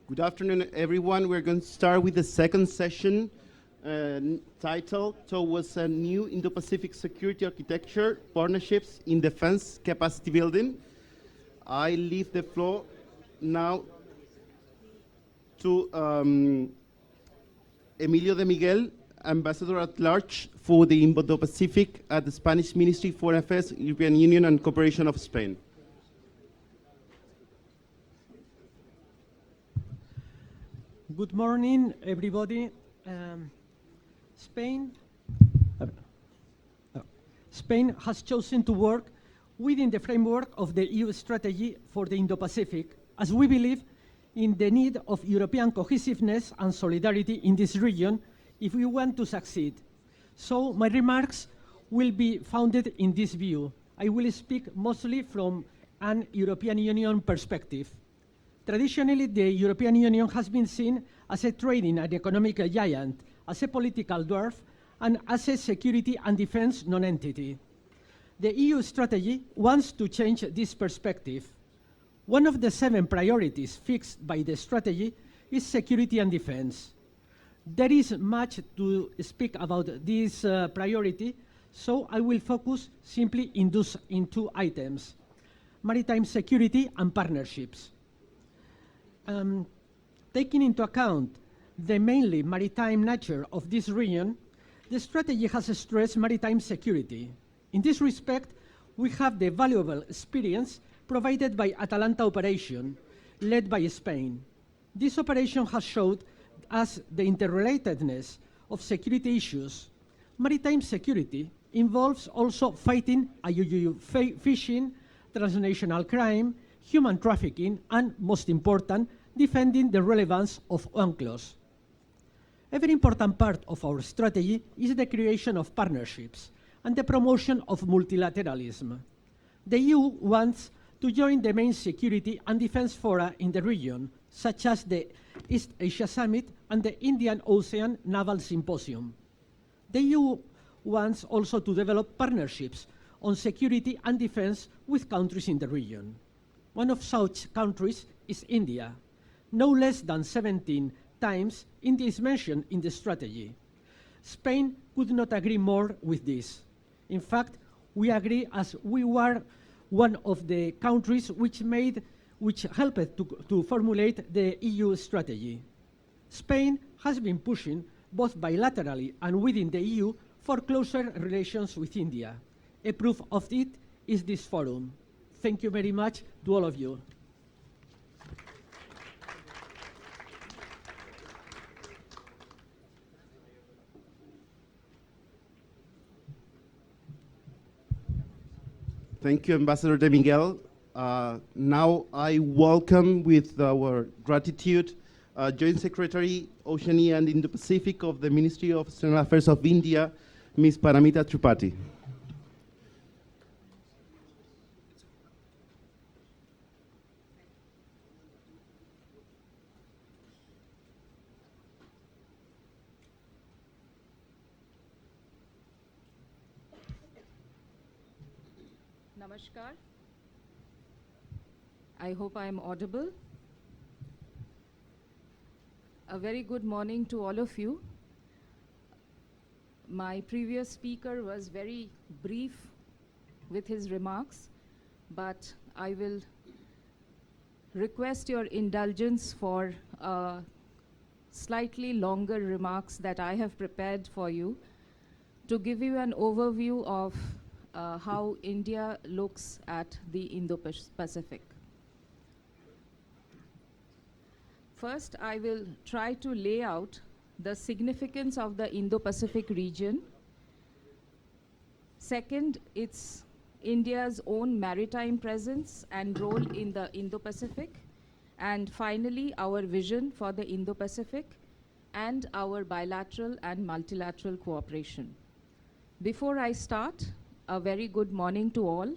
Good afternoon, everyone. We're going to start with the second session titled Towards a New Indo-Pacific Security Architecture, Partnerships in Defense Capacity Building. I leave the floor now to Emilio de Miguel, Ambassador at Large for the Indo-Pacific at the Spanish Ministry of Foreign Affairs, European Union and Cooperation of Spain. Good morning, everybody. Spain has chosen to work within the framework of the EU strategy for the Indo-Pacific, as we believe in the need of European cohesiveness and solidarity in this region if we want to succeed. So my remarks will be founded in this view. I will speak mostly from an European Union perspective. Traditionally, the European Union has been seen as a trading and economic giant, as a political dwarf, and as a security and defense non-entity. The EU strategy wants to change this perspective. One of the 7 priorities fixed by the strategy is security and defense. There is much to speak about this priority, so I will focus simply in 2 items: maritime security and partnerships. Taking into account the mainly maritime nature of this region, the strategy has stressed maritime security. In this respect, we have the valuable experience provided by Atalanta operation, led by Spain. This operation has showed us the interrelatedness of security issues. Maritime security involves also fighting IUU fishing, transnational crime, human trafficking, and, most important, defending the relevance of UNCLOS. A very important part of our strategy is the creation of partnerships and the promotion of multilateralism. The EU wants to join the main security and defense fora in the region, such as the East Asia Summit and the Indian Ocean Naval Symposium. The EU wants also to develop partnerships on security and defense with countries in the region. One of such countries is India. No less than 17 times India is mentioned in the strategy. Spain could not agree more with this. In fact, we agree as we were one of the countries which helped to formulate the EU strategy. Spain has been pushing, both bilaterally and within the EU, for closer relations with India. A proof of it is this forum. Thank you very much to all of you. Thank you, Ambassador de Miguel. Now I welcome with our gratitude Joint Secretary, Oceania and Indo-Pacific of the Ministry of External Affairs of India, Ms. Paramita Tripathi. Namaskar. I hope I am audible. A very good morning to all of you. My previous speaker was very brief with his remarks, but I will request your indulgence for slightly longer remarks that I have prepared for you to give you an overview of how India looks at the Indo-Pacific. First, I will try to lay out the significance of the Indo-Pacific region. Second, it's India's own maritime presence and role in the Indo-Pacific. And finally, our vision for the Indo-Pacific and our bilateral and multilateral cooperation. Before I start, a very good morning to all,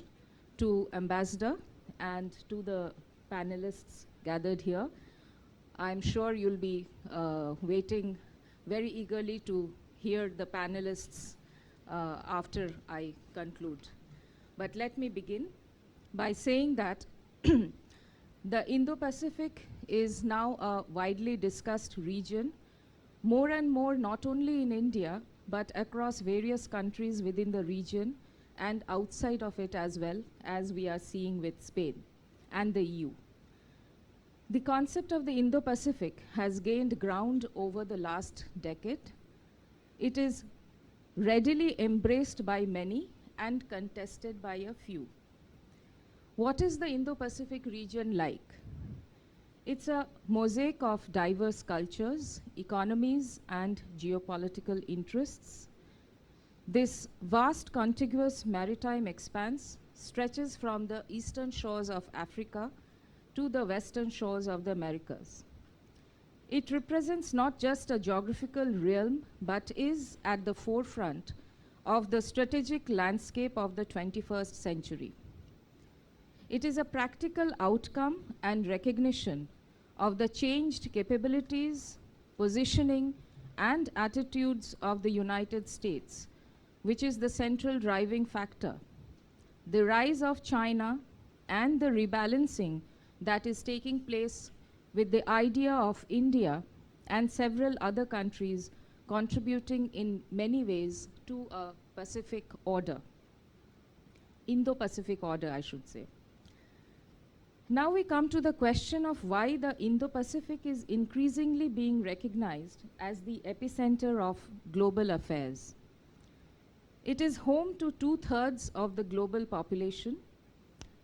to Ambassador and to the panelists gathered here. I'm sure you'll be waiting very eagerly to hear the panelists after I conclude. But let me begin by saying that the Indo-Pacific is now a widely discussed region, more and more not only in India, but across various countries within the region and outside of it as well, as we are seeing with Spain and the EU. The concept of the Indo-Pacific has gained ground over the last decade. It is readily embraced by many and contested by a few. What is the Indo-Pacific region like? It's a mosaic of diverse cultures, economies, and geopolitical interests. This vast contiguous maritime expanse stretches from the eastern shores of Africa to the western shores of the Americas. It represents not just a geographical realm, but is at the forefront of the strategic landscape of the 21st century. It is a practical outcome and recognition of the changed capabilities, positioning, and attitudes of the United States, which is the central driving factor. The rise of China and the rebalancing that is taking place with the idea of India and several other countries contributing in many ways to a Pacific order, Indo-Pacific order, I should say. Now we come to the question of why the Indo-Pacific is increasingly being recognized as the epicenter of global affairs. It is home to 2/3 of the global population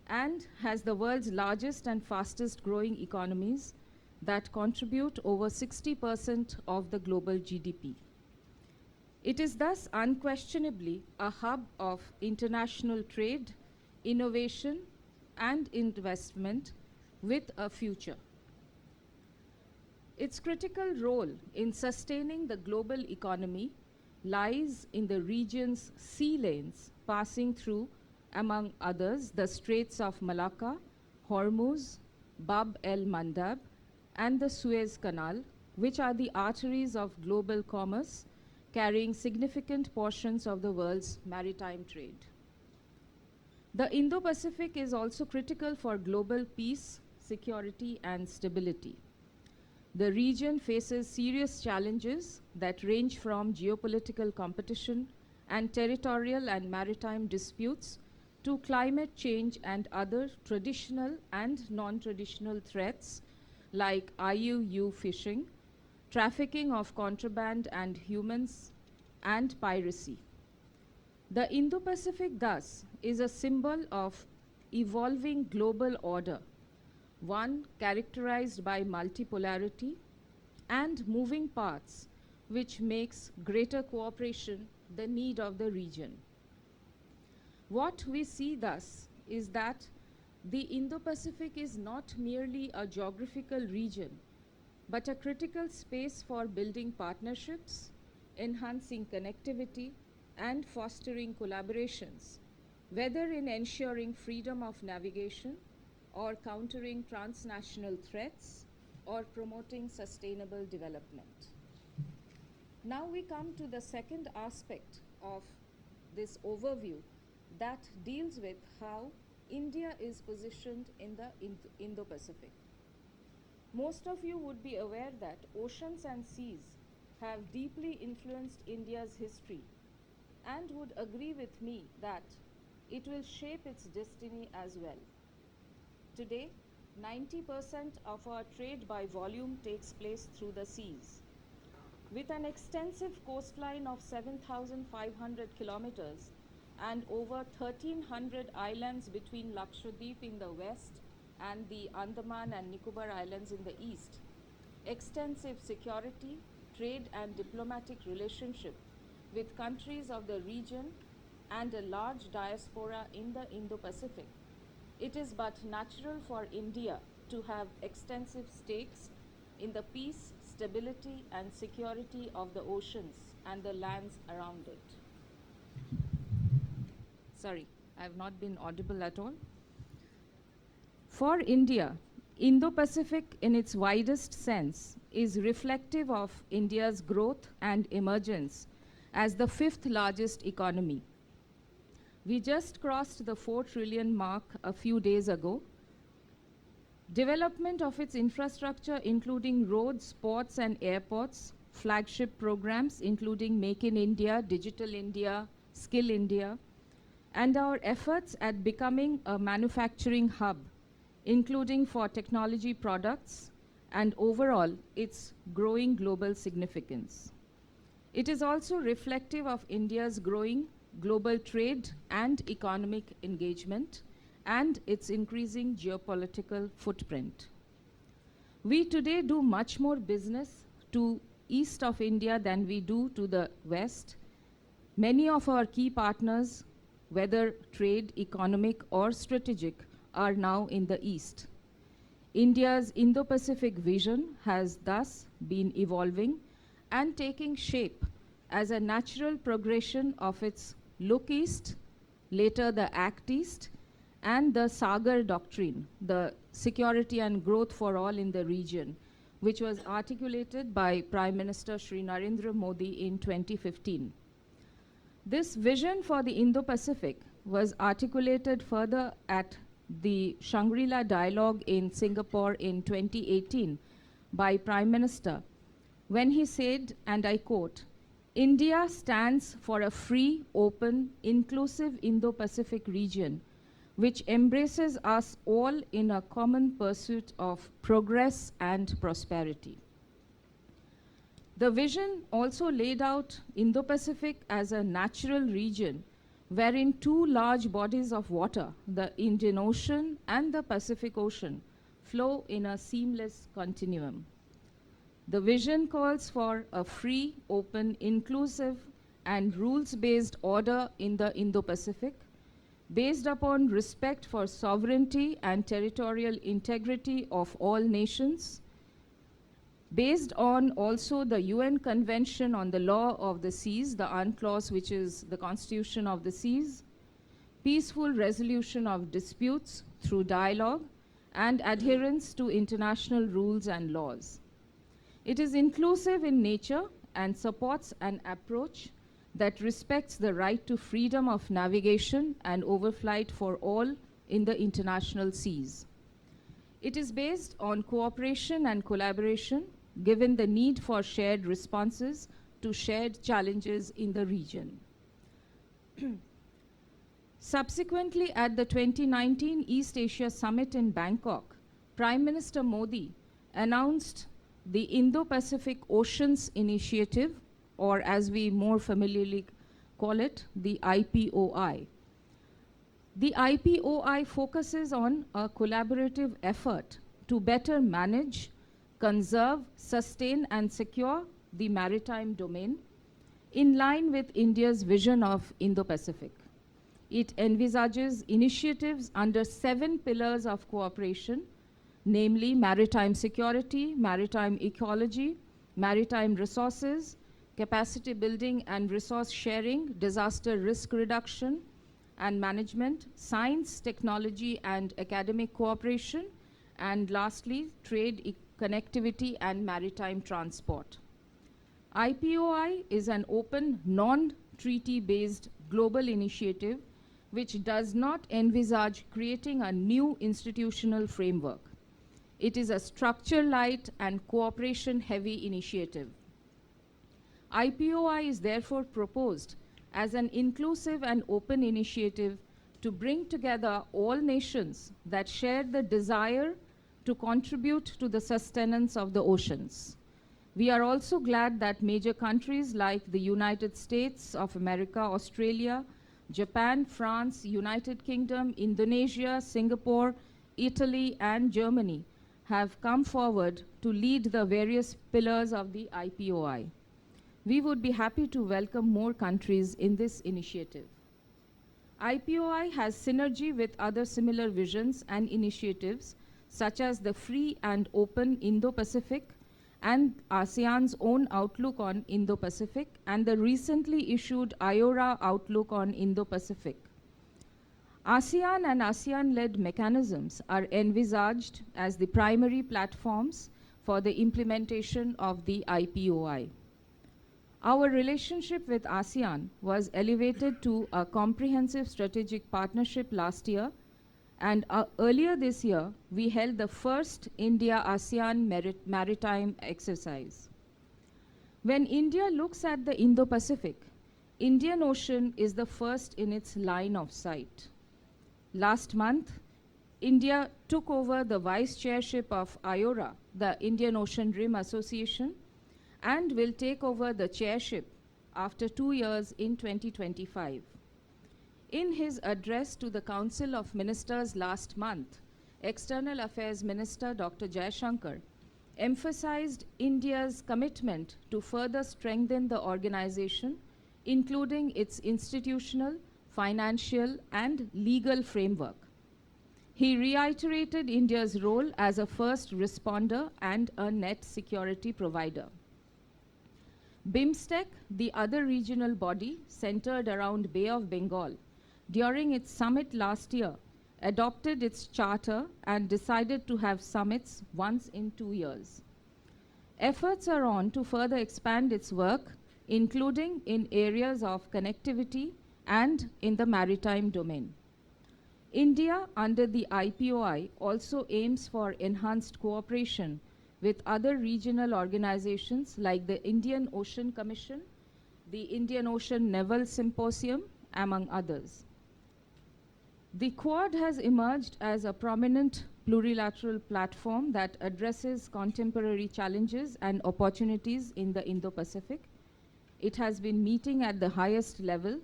and has the world's largest and fastest growing economies that contribute over 60% of the global GDP. It is thus unquestionably a hub of international trade, innovation, and investment with a future. Its critical role in sustaining the global economy lies in the region's sea lanes passing through, among others, the Straits of Malacca, Hormuz, Bab el-Mandab, and the Suez Canal, which are the arteries of global commerce, carrying significant portions of the world's maritime trade. The Indo-Pacific is also critical for global peace, security, and stability. The region faces serious challenges that range from geopolitical competition and territorial and maritime disputes to climate change and other traditional and non-traditional threats like IUU fishing, trafficking of contraband and humans, and piracy. The Indo-Pacific thus is a symbol of evolving global order, one characterized by multipolarity and moving parts, which makes greater cooperation the need of the region. What we see thus is that the Indo-Pacific is not merely a geographical region, but a critical space for building partnerships, enhancing connectivity, and fostering collaborations, whether in ensuring freedom of navigation or countering transnational threats or promoting sustainable development. Now we come to the second aspect of this overview that deals with how India is positioned in the Indo-Pacific. Most of you would be aware that oceans and seas have deeply influenced India's history and would agree with me that it will shape its destiny as well. Today, 90% of our trade by volume takes place through the seas. With an extensive coastline of 7,500 kilometers and over 1,300 islands between Lakshadweep in the west and the Andaman and Nicobar Islands in the east, extensive security, trade and diplomatic relationship with countries of the region and a large diaspora in the Indo-Pacific, it is but natural for India to have extensive stakes in the peace, stability, and security of the oceans and the lands around it. Sorry, I have not been audible at all. For India, Indo-Pacific in its widest sense is reflective of India's growth and emergence as the 5th largest economy. We just crossed the 4 trillion mark a few days ago. Development of its infrastructure, including roads, ports, and airports, flagship programs, including Make in India, Digital India, Skill India, and our efforts at becoming a manufacturing hub, including for technology products, and overall, its growing global significance. It is also reflective of India's growing global trade and economic engagement, and its increasing geopolitical footprint. We today do much more business to east of India than we do to the west. Many of our key partners, whether trade, economic, or strategic, are now in the east. India's Indo-Pacific vision has thus been evolving and taking shape as a natural progression of its Look East, later the Act East, and the Sagar Doctrine, the security and growth for all in the region, which was articulated by Prime Minister Shri Narendra Modi in 2015. This vision for the Indo-Pacific was articulated further at the Shangri-La Dialogue in Singapore in 2018 by Prime Minister, when he said, and I quote, "India stands for a free, open, inclusive Indo-Pacific region which embraces us all in a common pursuit of progress and prosperity." The vision also laid out Indo-Pacific as a natural region wherein two large bodies of water, the Indian Ocean and the Pacific Ocean, flow in a seamless continuum. The vision calls for a free, open, inclusive, and rules-based order in the Indo-Pacific, based upon respect for sovereignty and territorial integrity of all nations, based on also the UN Convention on the Law of the Seas, the UNCLOS, which is the Constitution of the Seas, peaceful resolution of disputes through dialogue, and adherence to international rules and laws. It is inclusive in nature and supports an approach that respects the right to freedom of navigation and overflight for all in the international seas. It is based on cooperation and collaboration, given the need for shared responses to shared challenges in the region. Subsequently, at the 2019 East Asia Summit in Bangkok, Prime Minister Modi announced the Indo-Pacific Oceans Initiative, or as we more familiarly call it, the IPOI. The IPOI focuses on a collaborative effort to better manage, conserve, sustain, and secure the maritime domain in line with India's vision of Indo-Pacific. It envisages initiatives under 7 pillars of cooperation, namely maritime security, maritime ecology, maritime resources, capacity building and resource sharing, disaster risk reduction and management, science, technology, and academic cooperation, and lastly, trade, connectivity, and maritime transport. IPOI is an open, non-treaty-based global initiative which does not envisage creating a new institutional framework. It is a structure-light and cooperation-heavy initiative. IPOI is therefore proposed as an inclusive and open initiative to bring together all nations that share the desire to contribute to the sustenance of the oceans. We are also glad that major countries like the United States of America, Australia, Japan, France, United Kingdom, Indonesia, Singapore, Italy, and Germany have come forward to lead the various pillars of the IPOI. We would be happy to welcome more countries in this initiative. IPOI has synergy with other similar visions and initiatives, such as the Free and Open Indo-Pacific and ASEAN's own outlook on Indo-Pacific, and the recently issued IORA outlook on Indo-Pacific. ASEAN and ASEAN-led mechanisms are envisaged as the primary platforms for the implementation of the IPOI. Our relationship with ASEAN was elevated to a comprehensive strategic partnership last year And earlier this year, we held the first India-ASEAN maritime exercise. When India looks at the Indo-Pacific, Indian Ocean is the first in its line of sight. Last month, India took over the vice chairship of IORA, the Indian Ocean Rim Association, and will take over the chairship after 2 years in 2025. In his address to the Council of Ministers last month, External Affairs Minister Dr. Jaishankar emphasized India's commitment to further strengthen the organization, including its institutional, financial, and legal framework. He reiterated India's role as a first responder and a net security provider. BIMSTEC, the other regional body centered around Bay of Bengal, during its summit last year, adopted its charter and decided to have summits once in 2 years. Efforts are on to further expand its work, including in areas of connectivity and in the maritime domain. India, under the IPOI, also aims for enhanced cooperation with other regional organizations like the Indian Ocean Commission, the Indian Ocean Naval Symposium, among others. The Quad has emerged as a prominent plurilateral platform that addresses contemporary challenges and opportunities in the Indo-Pacific. It has been meeting at the highest level.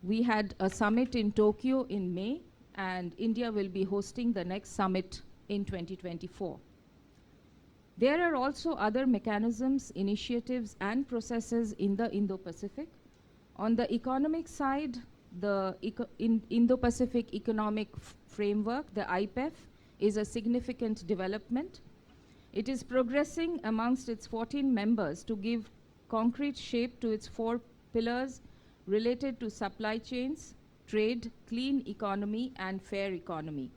We had a summit in Tokyo in May, and India will be hosting the next summit in 2024. There are also other mechanisms, initiatives, and processes in the Indo-Pacific. On the economic side, the Indo-Pacific Economic Framework, the IPEF, is a significant development. It is progressing amongst its 14 members to give concrete shape to its 4 pillars related to supply chains, trade, clean economy, and fair economy.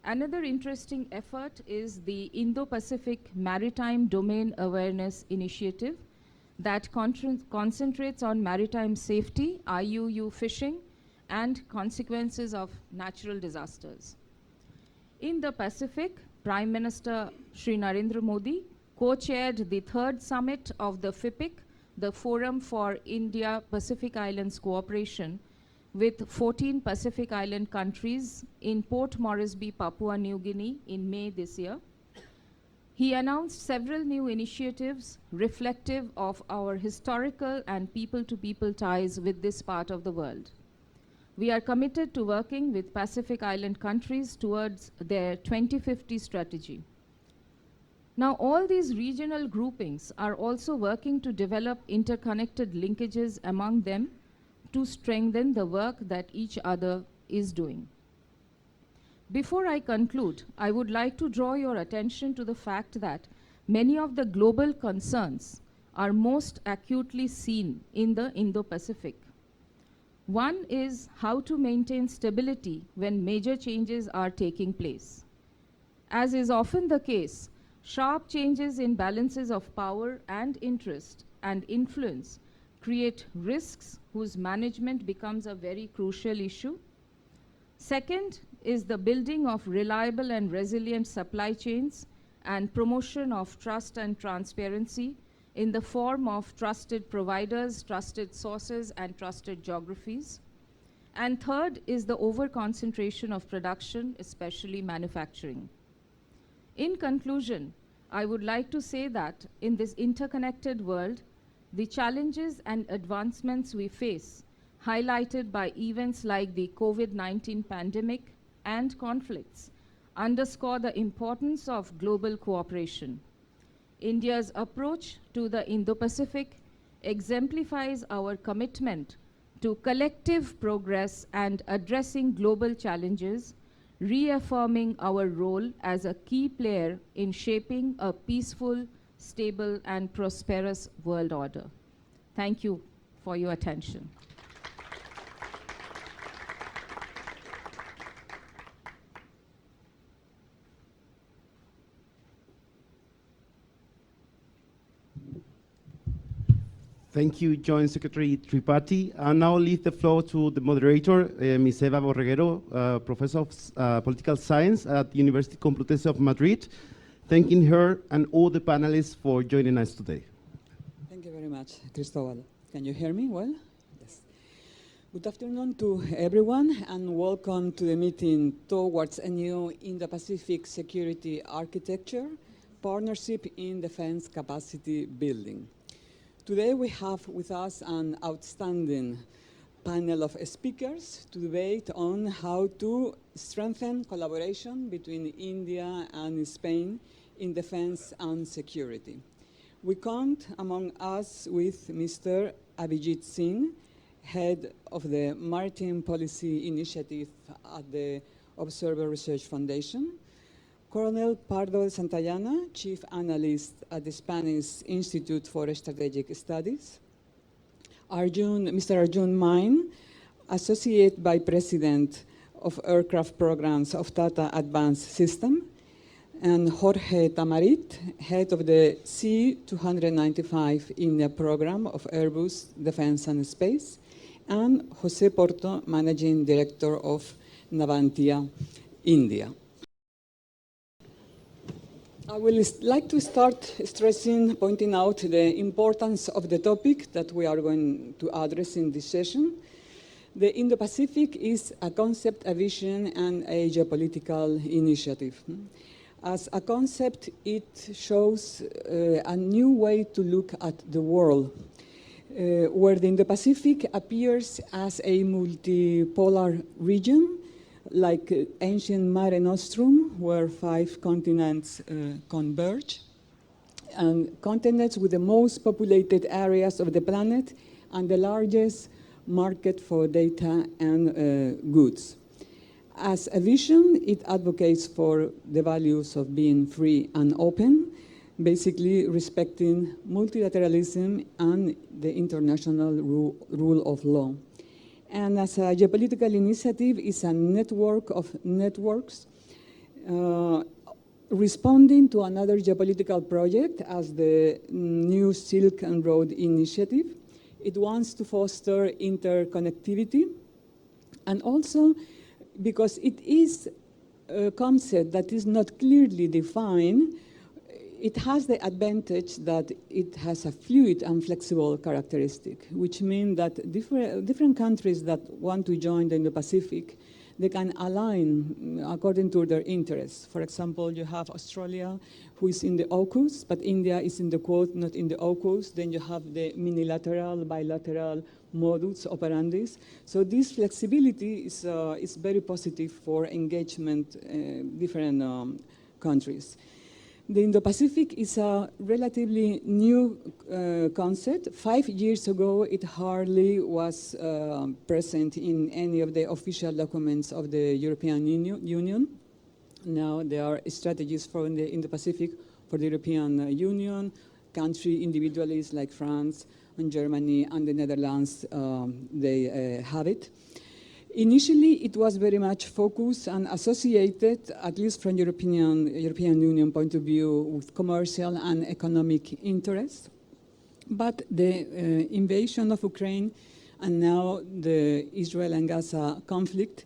Another interesting effort is the Indo-Pacific Maritime Domain Awareness Initiative that concentrates on maritime safety, IUU fishing, and consequences of natural disasters. In the Pacific, Prime Minister Shri Narendra Modi co-chaired the 3rd summit of the FIPIC, the Forum for India-Pacific Islands Cooperation, with 14 Pacific Island countries in Port Moresby, Papua New Guinea in May this year. He announced several new initiatives reflective of our historical and people-to-people ties with this part of the world. We are committed to working with Pacific Island countries towards their 2050 strategy. Now, all these regional groupings are also working to develop interconnected linkages among them to strengthen the work that each other is doing. Before I conclude, I would like to draw your attention to the fact that many of the global concerns are most acutely seen in the Indo-Pacific. One is how to maintain stability when major changes are taking place. As is often the case, sharp changes in balances of power and interest and influence create risks whose management becomes a very crucial issue. Second is the building of reliable and resilient supply chains and promotion of trust and transparency in the form of trusted providers, trusted sources, and trusted geographies. And third is the over-concentration of production, especially manufacturing. In conclusion, I would like to say that in this interconnected world, the challenges and advancements we face, highlighted by events like the COVID-19 pandemic and conflicts, underscore the importance of global cooperation. India's approach to the Indo-Pacific exemplifies our commitment to collective progress and addressing global challenges, reaffirming our role as a key player in shaping a peaceful, stable, and prosperous world order. Thank you for your attention. Thank you, Joint Secretary Tripathi. I now leave the floor to the moderator, Ms. Eva Borreguero, Professor of Political Science at the University Complutense of Madrid, thanking her and all the panelists for joining us today. Thank you very much, Cristobal. Can you hear me well? Yes. Good afternoon to everyone, and welcome to the meeting towards a new Indo-Pacific security architecture, partnership in defense capacity building. Today we have with us an outstanding panel of speakers to debate on how to strengthen collaboration between India and Spain in defense and security. We count among us with Mr. Abhijit Singh, head of the Maritime Policy Initiative at the Observer Research Foundation, Colonel Pardo de Santayana, Chief Analyst at the Spanish Institute for Strategic Studies, Mr. Arjun Main, Associate Vice President of Aircraft Programs of Tata Advanced System, and Jorge Tamarit, Head of the C-295 India Program of Airbus Defense and Space, and José Porto, Managing Director of Navantia, India. I will like to start pointing out the importance of the topic that we are going to address in this session. The Indo-Pacific is a concept, a vision, and a geopolitical initiative. As a concept, it shows a new way to look at the world, where the Indo-Pacific appears as a multipolar region, like ancient Mare Nostrum, where 5 continents converge, and continents with the most populated areas of the planet and the largest market for data and goods. As a vision, it advocates for the values of being free and open, basically respecting multilateralism and the international rule of law. And as a geopolitical initiative, it's a network of networks responding to another geopolitical project as the new Silk and Road Initiative. It wants to foster interconnectivity, and also because it is a concept that is not clearly defined, it has the advantage that it has a fluid and flexible characteristic, which means that different countries that want to join the Indo-Pacific, they can align according to their interests. For example, you have Australia, who is in the AUKUS, but India is in the Quad, not in the AUKUS. Then you have the minilateral, bilateral modus operandi. So this flexibility is very positive for engagement different countries. The Indo-Pacific is a relatively new concept. 5 years ago, it hardly was present in any of the official documents of the European Union. Now there are strategies for the Indo-Pacific for the European Union. Country individualists like France and Germany and the Netherlands, they have it. Initially, it was very much focused and associated, at least from European Union point of view, with commercial and economic interests. But the invasion of Ukraine and now the Israel and Gaza conflict,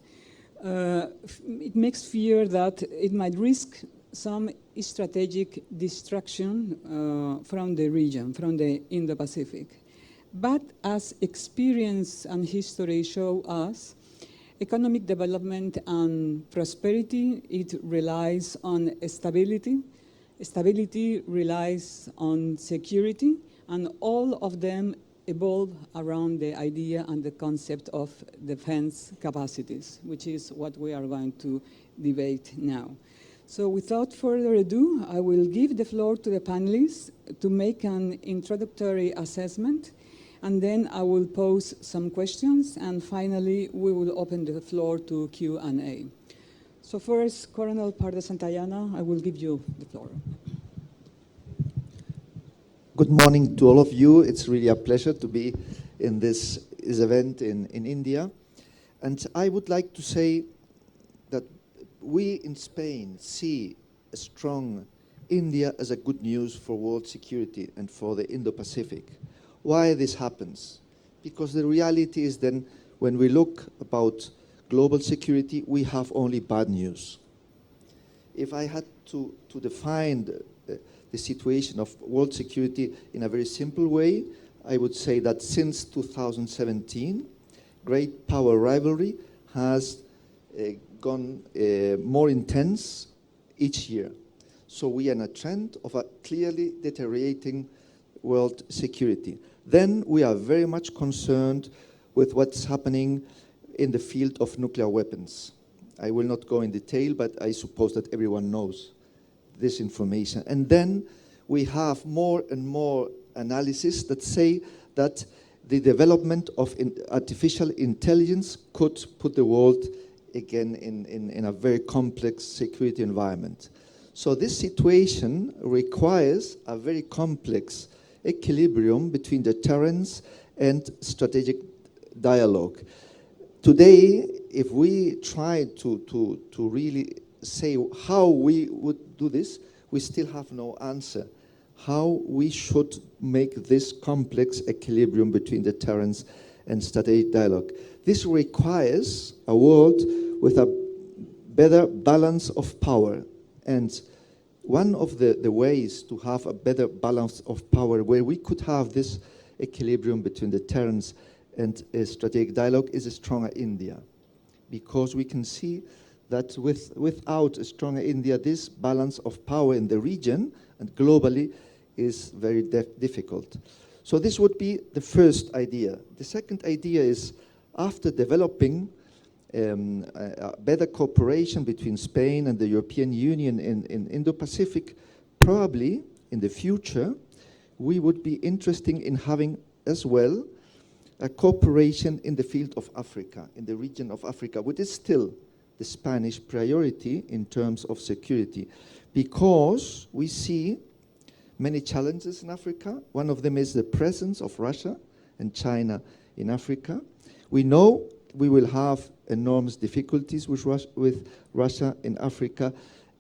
it makes fear that it might risk some strategic destruction from the region, from the Indo-Pacific. But as experience and history show us, economic development and prosperity, it relies on stability. Stability relies on security, and all of them evolve around the idea and the concept of defense capacities, which is what we are going to debate now. So without further ado, I will give the floor to the panelists to make an introductory assessment, and then I will pose some questions, and finally we will open the floor to Q&A. So first, Colonel Pardo Santayana, I will give you the floor. Good morning to all of you. It's really a pleasure to be in this event in India. And I would like to say that we in Spain see a strong India as a good news for world security and for the Indo-Pacific. Why this happens? Because the reality is then, when we look about global security, we have only bad news. If I had to define the situation of world security in a very simple way, I would say that since 2017, great power rivalry has gone more intense each year. So we are in a trend of a clearly deteriorating world security. Then we are very much concerned with what's happening in the field of nuclear weapons. I will not go in detail, but I suppose that everyone knows this information. And then we have more and more analysis that say that the development of artificial intelligence could put the world again in a very complex security environment. So this situation requires a very complex equilibrium between deterrence and strategic dialogue. Today, if we try to really say how we would do this, we still have no answer. How we should make this complex equilibrium between deterrence and strategic dialogue. This requires a world with a better balance of power. And one of the ways to have a better balance of power where we could have this equilibrium between deterrence and strategic dialogue is a stronger India. Because we can see that without a stronger India, this balance of power in the region and globally is very difficult. So this would be the first idea. The second idea is, after developing a better cooperation between Spain and the European Union in Indo-Pacific, probably in the future, we would be interested in having as well a cooperation in the field of Africa, in the region of Africa, which is still the Spanish priority in terms of security, because we see many challenges in Africa. One of them is the presence of Russia and China in Africa. We know we will have enormous difficulties with Russia in Africa,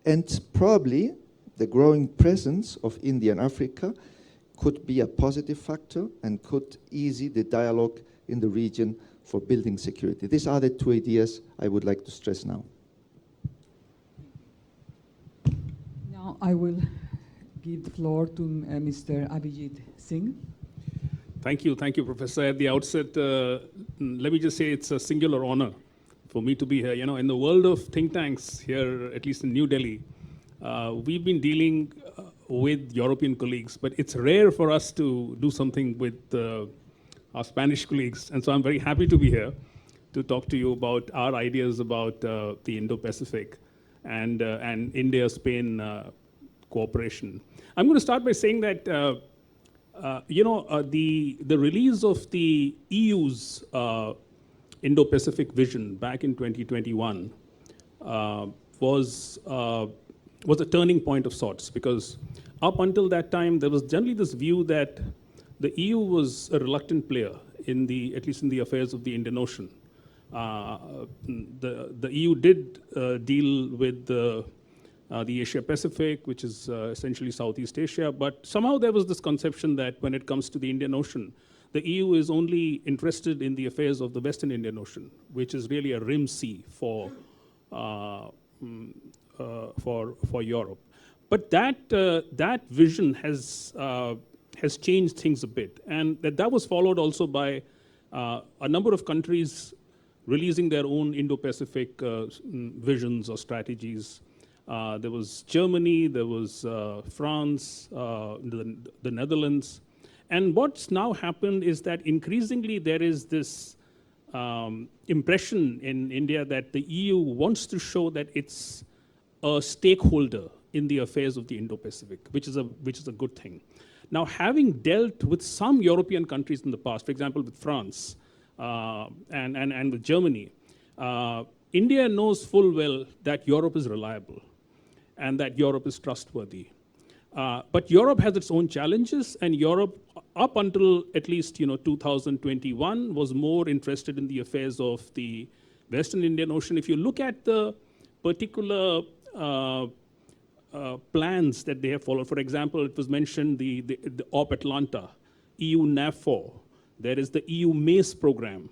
and probably the growing presence of India in Africa could be a positive factor and could ease the dialogue in the region for building security. These are the two ideas I would like to stress now. Now I will give the floor to Mr. Abhijit Singh. Thank you, Professor. At the outset, let me just say it's a singular honor for me to be here. You know, in the world of think tanks here, at least in New Delhi, we've been dealing with European colleagues, but it's rare for us to do something with our Spanish colleagues. And so I'm very happy to be here to talk to you about our ideas about the Indo-Pacific and India-Spain cooperation. I'm going to start by saying that the release of the EU's Indo-Pacific vision back in 2021 was a turning point of sorts, because up until that time there was generally this view that the EU was a reluctant player at least in the affairs of the Indian Ocean. The EU did deal with the Asia Pacific, which is essentially Southeast Asia, but somehow there was this conception that when it comes to the Indian Ocean, the EU is only interested in the affairs of the Western Indian Ocean, which is really a rim sea for Europe. But that vision has changed things a bit, and that was followed also by a number of countries releasing their own Indo-Pacific visions or strategies. There was Germany, there was France, the Netherlands. And what's now happened is that increasingly there is this impression in India that the EU wants to show that it's a stakeholder in the affairs of the Indo-Pacific, which is a good thing. Now, having dealt with some European countries in the past, for example, with France and with Germany, India knows full well that Europe is reliable and that Europe is trustworthy. But Europe has its own challenges, and Europe, up until at least 2021, was more interested in the affairs of the Western Indian Ocean. If you look at the particular plans that they have followed, for example, it was mentioned the Op Atlanta EU NAVFOR, there is the EU MACE program,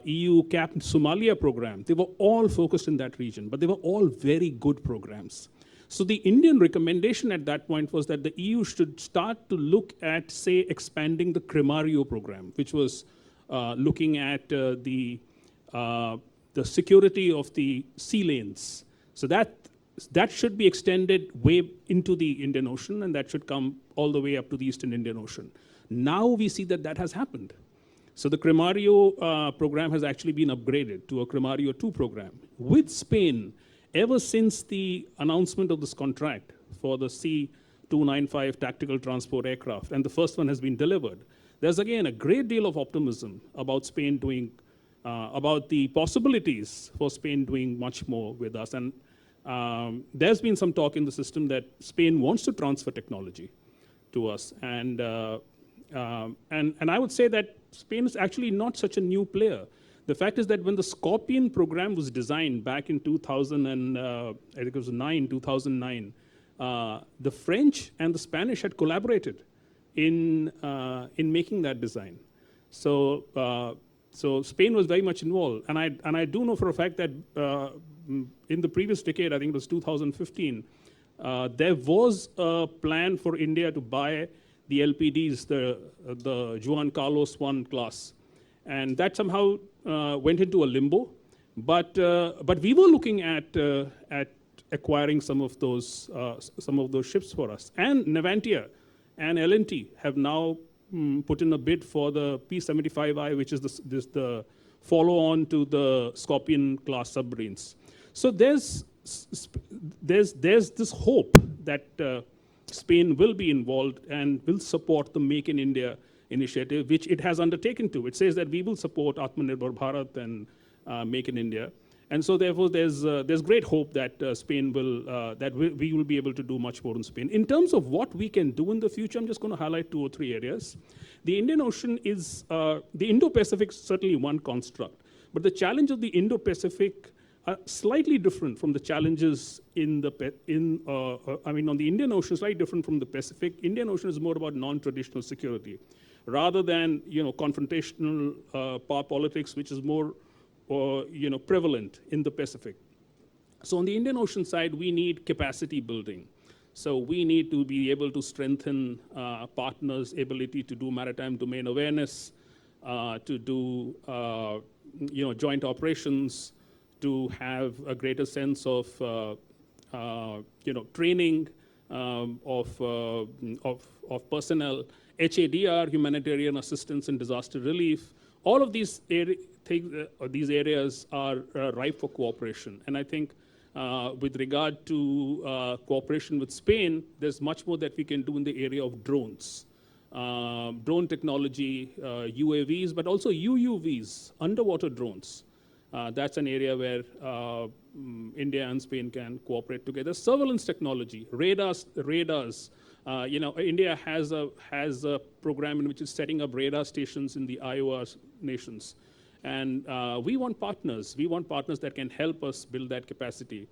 EU CAP Somalia program. They were all focused in that region, but they were all very good programs. So the Indian recommendation at that point was that the EU should start to look at, say, expanding the CREMARIO program, which was looking at the security of the sea lanes. So that should be extended way into the Indian Ocean, and that should come all the way up to the Eastern Indian Ocean. Now we see that has happened. So the CREMARIO program has actually been upgraded to a CREMARIO 2 program. With Spain, ever since the announcement of this contract for the C-295 tactical transport aircraft, and the first one has been delivered, there's again a great deal of optimism about Spain doing, about the possibilities for Spain doing much more with us. And there's been some talk in the system that Spain wants to transfer technology to us. And I would say that Spain is actually not such a new player. The fact is that when the Scorpion program was designed back in 2009, the French and the Spanish had collaborated in making that design. So Spain was very much involved. And I do know for a fact that in the previous decade, I think it was 2015, there was a plan for India to buy the LPDs, the Juan Carlos I class. And that somehow went into a limbo. But we were looking at acquiring some of those ships for us. And Navantia and L&T have now put in a bid for the P-75I, which is the follow-on to the Scorpion class submarines. So there's this hope that Spain will be involved and will support the Make in India initiative, which it has undertaken to. It says that we will support Atmanirbhar Bharat and Make in India. And so therefore there's great hope that Spain will, that we will be able to do much more in Spain. In terms of what we can do in the future, I'm just going to highlight 2 or 3 areas. The Indian Ocean is, the Indo-Pacific is certainly one construct, but the challenge of the Indo-Pacific are slightly different from the challenges on the Indian Ocean is slightly different from the Pacific. Indian Ocean is more about non-traditional security, rather than confrontational power politics, which is more prevalent in the Pacific. So on the Indian Ocean side, we need capacity building. So we need to be able to strengthen partners' ability to do maritime domain awareness, to do joint operations, to have a greater sense of training of personnel, HADR, humanitarian assistance and disaster relief. All of these areas are ripe for cooperation. And I think with regard to cooperation with Spain, there's much more that we can do in the area of drones. Drone technology, UAVs, but also UUVs, underwater drones. That's an area where India and Spain can cooperate together. Surveillance technology, radars. India has a program in which it's setting up radar stations in the IOR nations. And we want partners. We want partners that can help us build that capacity.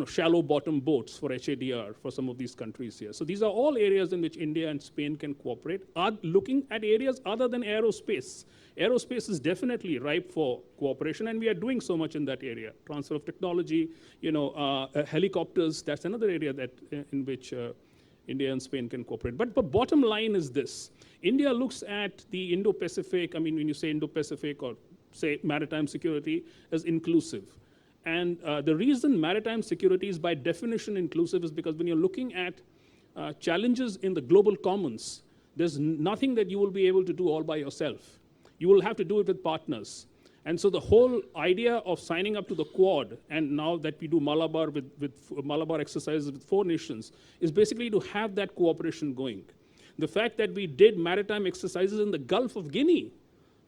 Shallow bottom boats for HADR for some of these countries here. So these are all areas in which India and Spain can cooperate. Are looking at areas other than aerospace. Aerospace is definitely ripe for cooperation, and we are doing so much in that area. Transfer of technology, helicopters, that's another area that in which India and Spain can cooperate. But the bottom line is this. India looks at the Indo-Pacific, when you say Indo-Pacific or say maritime security, as inclusive. And the reason maritime security is by definition inclusive is because when you're looking at challenges in the global commons, there's nothing that you will be able to do all by yourself. You will have to do it with partners. And so the whole idea of signing up to the Quad, and now that we do Malabar with Malabar exercises with 4 nations, is basically to have that cooperation going. The fact that we did maritime exercises in the Gulf of Guinea,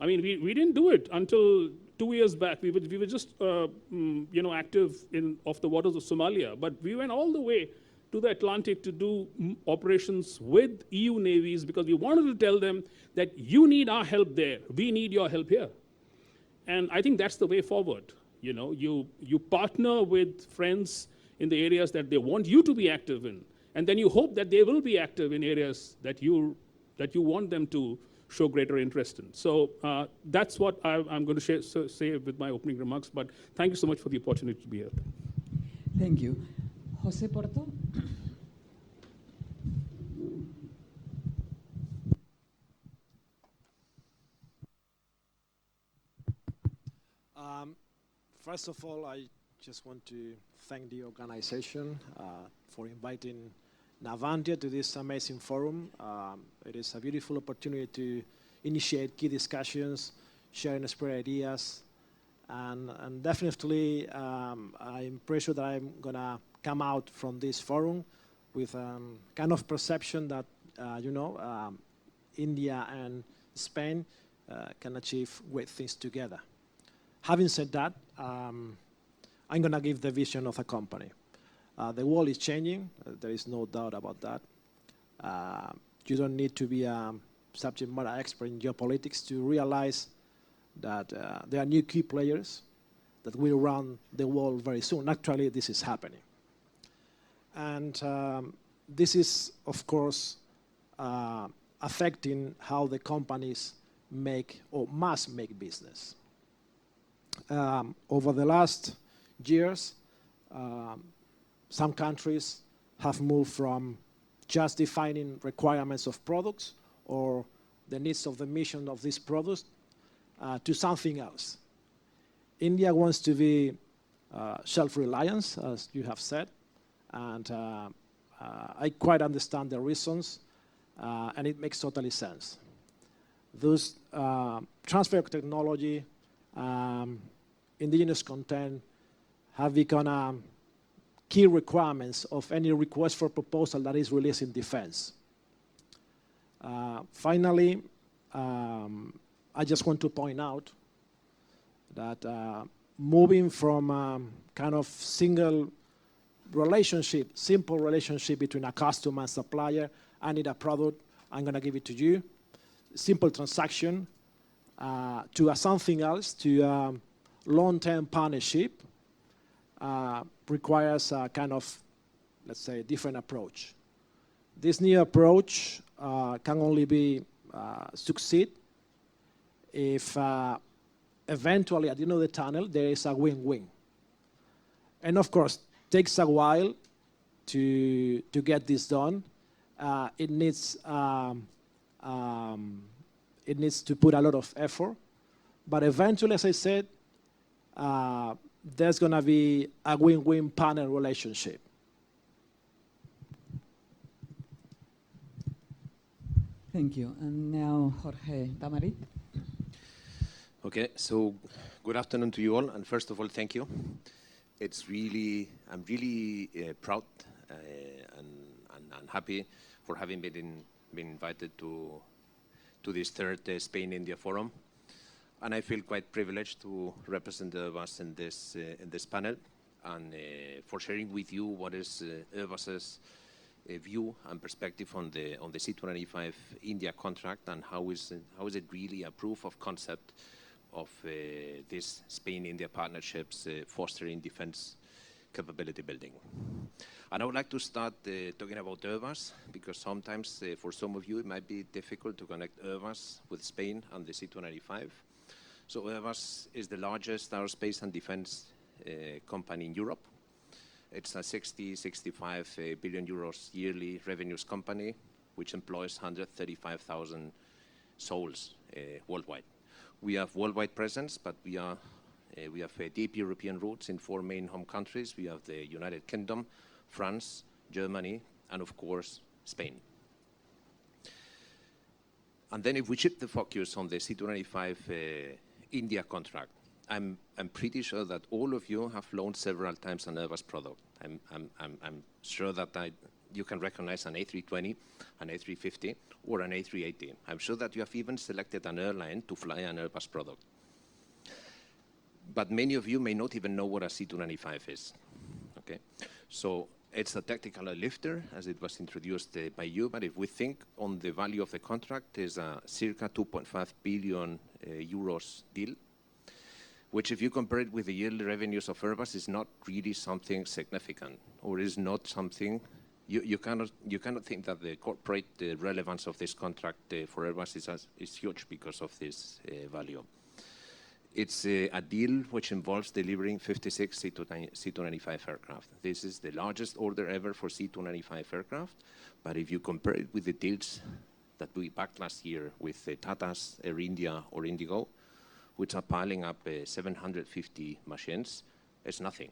we didn't do it until 2 years back. We were just active off the waters of Somalia, but we went all the way to the Atlantic to do operations with EU navies because we wanted to tell them that you need our help there, we need your help here. And I think that's the way forward. You partner with friends in the areas that they want you to be active in, and then you hope that they will be active in areas that you're that you want them to show greater interest in. So that's what I'm going to say with my opening remarks, but thank you so much for the opportunity to be here. Thank you. Jose Porto? First of all, I just want to thank the organization for inviting Navantia to this amazing forum. It is a beautiful opportunity to initiate key discussions, share and spread ideas, and definitely I'm pretty sure that I'm going to come out from this forum with kind of perception that, India and Spain can achieve great things together. Having said that, I'm going to give the vision of a company. The world is changing. There is no doubt about that. You don't need to be a subject matter expert in geopolitics to realize that there are new key players that will run the world very soon. Actually, this is happening. And this is, of course, affecting how the companies make or must make business. Over the last years, some countries have moved from just defining requirements of products or the needs of the mission of these products to something else. India wants to be self-reliant, as you have said, and I quite understand the reasons, and it makes totally sense. Those transfer of technology, indigenous content have become key requirements of any request for proposal that is released in defense. Finally, I just want to point out that moving from kind of simple relationship between a customer and supplier, I need a product, I'm going to give it to you, simple transaction, to something else, to long-term partnership, requires a kind of, let's say, different approach. This new approach can only be succeed if eventually at the end of the tunnel there is a win-win. And of course, takes a while to get this done. It needs to put a lot of effort, but eventually, as I said, there's going to be a win-win partner relationship. Thank you. And now, Jorge Tamarit. Okay, so good afternoon to you all, and first of all, thank you. I'm really proud and happy for having been invited to this third Spain-India forum, and I feel quite privileged to represent us in this panel and for sharing with you what is Airbus's view and perspective on the C295 India contract, and how is it really a proof of concept of this Spain-India partnerships fostering defense capability building. And I would like to start talking about Airbus, because sometimes for some of you it might be difficult to connect Airbus with Spain and the C295. So Airbus is the largest aerospace and defense company in Europe. It's a 65 billion euros yearly revenues company, which employs 135,000 souls worldwide. We have worldwide presence, but we have deep European roots in 4 main home countries. We have the United Kingdom, France, Germany, and of course, Spain. And then if we shift the focus on the C295 India contract, I'm pretty sure that all of you have flown several times an Airbus product. I'm sure that you can recognize an A320, an A350, or an A380. I'm sure that you have even selected an airline to fly an Airbus product. But many of you may not even know what a C295 is. Okay, so it's a tactical lifter, as it was introduced by you, but if we think on the value of the contract, is a circa 2.5 billion euros deal, which if you compare it with the yearly revenues of Airbus is not really something significant, or is not something you cannot think that the corporate relevance of this contract for Airbus is huge because of this value. It's a deal which involves delivering 56 C295 aircraft. This is the largest order ever for C295 aircraft, but if you compare it with the deals that we backed last year with Tata's Air India or Indigo, which are piling up 750 machines, it's nothing.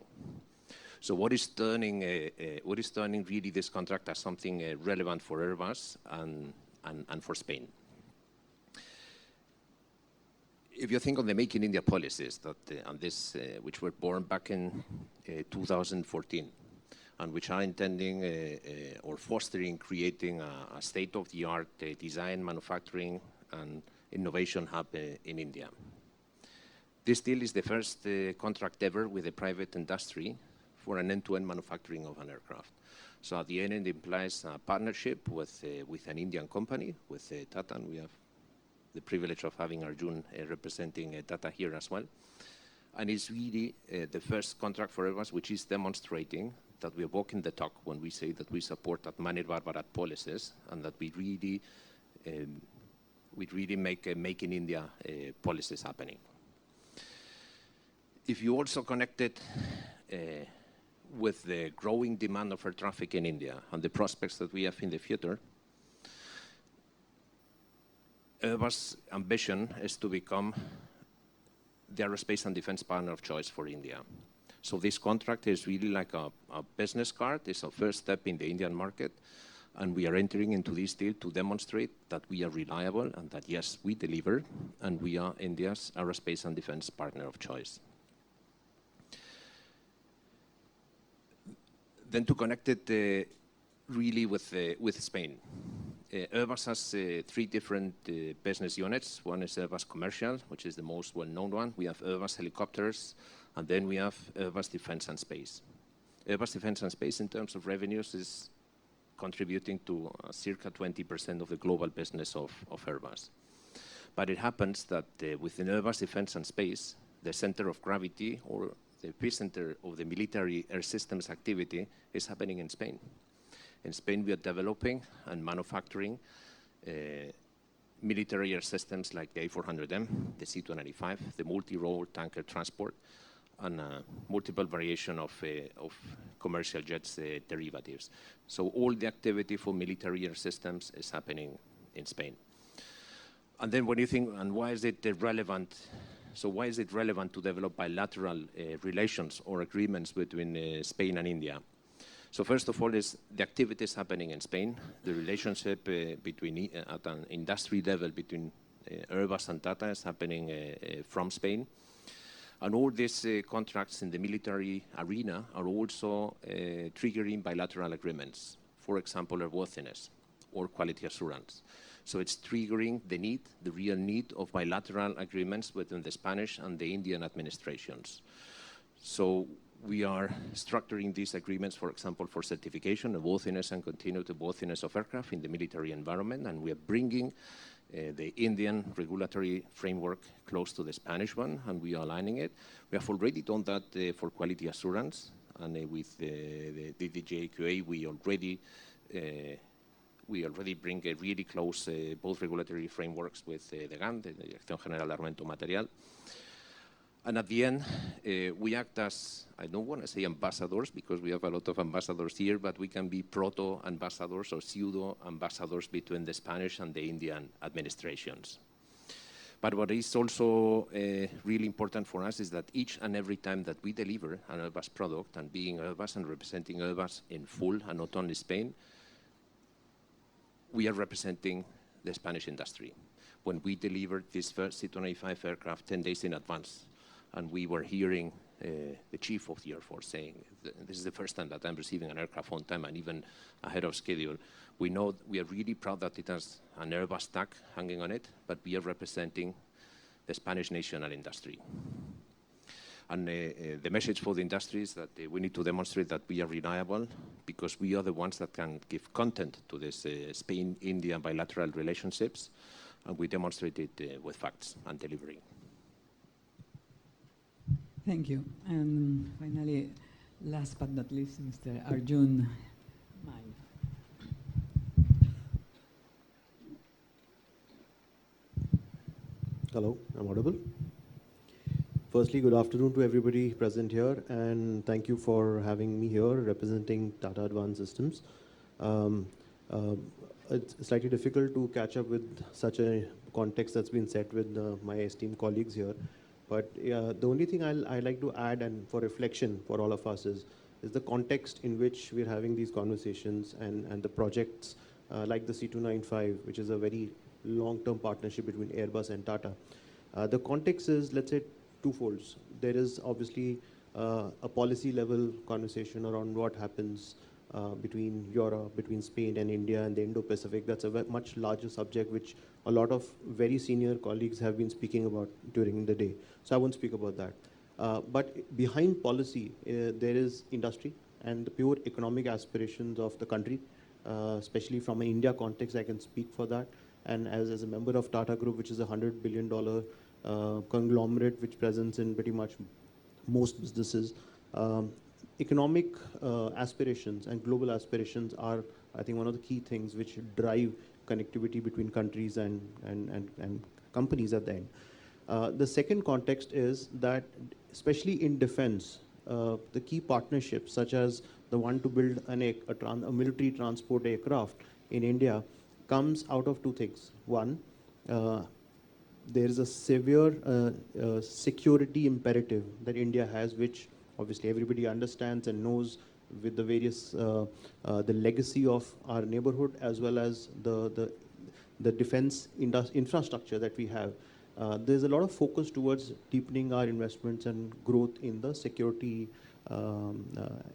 So what is turning really this contract as something relevant for Airbus and for Spain? If you think of the Make in India policies that which were born back in 2014, and which are intending or fostering creating a state-of-the-art design, manufacturing, and innovation hub in India. This deal is the first contract ever with the private industry for an end-to-end manufacturing of an aircraft. So at the end, it implies a partnership with an Indian company, with Tata, and we have the privilege of having Arjun representing Tata here as well. And it's really the first contract for Airbus which is demonstrating that we are walking the talk when we say that we support that Manir Bharat policies and that we really make in India policies happening. If you also connect it with the growing demand of air traffic in India and the prospects that we have in the future, Airbus' ambition is to become the aerospace and defense partner of choice for India. So this contract is really like a business card. It's a first step in the Indian market. And we are entering into this deal to demonstrate that we are reliable and that, yes, we deliver, and we are India's aerospace and defense partner of choice. Then to connect it really with Spain. Airbus has three different business units. One is Airbus Commercial, which is the most well-known one. We have Airbus Helicopters, and then we have Airbus Defense and Space. Airbus Defense and Space, in terms of revenues, is contributing to circa 20% of the global business of Airbus. But it happens that within Airbus Defense and Space, the center of gravity or the epicenter of the military air systems activity is happening in Spain. In Spain, we are developing and manufacturing military air systems like the A400M, the C295, the multi-role tanker transport, and multiple variation of commercial jets derivatives. So all the activity for military air systems is happening in Spain. And then when you think, and why is it relevant? So why is it relevant to develop bilateral relations or agreements between Spain and India? So first of all is the activities happening in Spain, the relationship between at an industry level between Airbus and Tata is happening from Spain. And all these contracts in the military arena are also triggering bilateral agreements, for example, airworthiness or quality assurance. So it's triggering the need, the real need of bilateral agreements within the Spanish and the Indian administrations. So we are structuring these agreements, for example, for certification of worthiness and continued worthiness of aircraft in the military environment, and we are bringing the Indian regulatory framework close to the Spanish one, and we are aligning it. We have already done that for quality assurance, and with the DGAQA, we already bring a really close both regulatory frameworks with the GAN, the Dirección General de Armamento Material. And at the end, we act as, I don't want to say ambassadors because we have a lot of ambassadors here, but we can be proto-ambassadors or pseudo-ambassadors between the Spanish and the Indian administrations. But what is also really important for us is that each and every time that we deliver an Airbus product, and being Airbus and representing Airbus in full and not only Spain, we are representing the Spanish industry. When we delivered this first C295 aircraft 10 days in advance, and we were hearing the chief of the Air Force saying, this is the first time that I'm receiving an aircraft on time and even ahead of schedule. We know we are really proud that it has an Airbus tag hanging on it, but we are representing the Spanish national industry. And the message for the industry is that we need to demonstrate that we are reliable because we are the ones that can give content to this Spain-India bilateral relationships, and we demonstrate it with facts and delivery. Thank you. And finally, last but not least, Mr. Arjun Mai. Hello, I'm audible. Firstly, good afternoon to everybody present here, and thank you for having me here representing Tata Advanced Systems. It's slightly difficult to catch up with such a context that's been set with my esteemed colleagues here. But the only thing I like to add, and for reflection for all of us, is the context in which we're having these conversations and the projects like the C295, which is a very long-term partnership between Airbus and Tata. The context is, let's say, twofolds. There is obviously a policy level conversation around what happens between Europe, between Spain and India and the Indo-Pacific. That's a much larger subject which a lot of very senior colleagues have been speaking about during the day. So I won't speak about that. But behind policy, there is industry and the pure economic aspirations of the country, especially from an India context. I can speak for that. And as a member of Tata Group, which is a $100 billion conglomerate which presents in pretty much most businesses, economic aspirations and global aspirations are, I think, one of the key things which drive connectivity between countries and companies at the end. The second context is that, especially in defense, the key partnerships, such as the one to build a military transport aircraft in India, comes out of two things. One, there is a severe security imperative that India has, which obviously everybody understands and knows, with the various the legacy of our neighborhood, as well as the defense infrastructure that we have. There's a lot of focus towards deepening our investments and growth in the security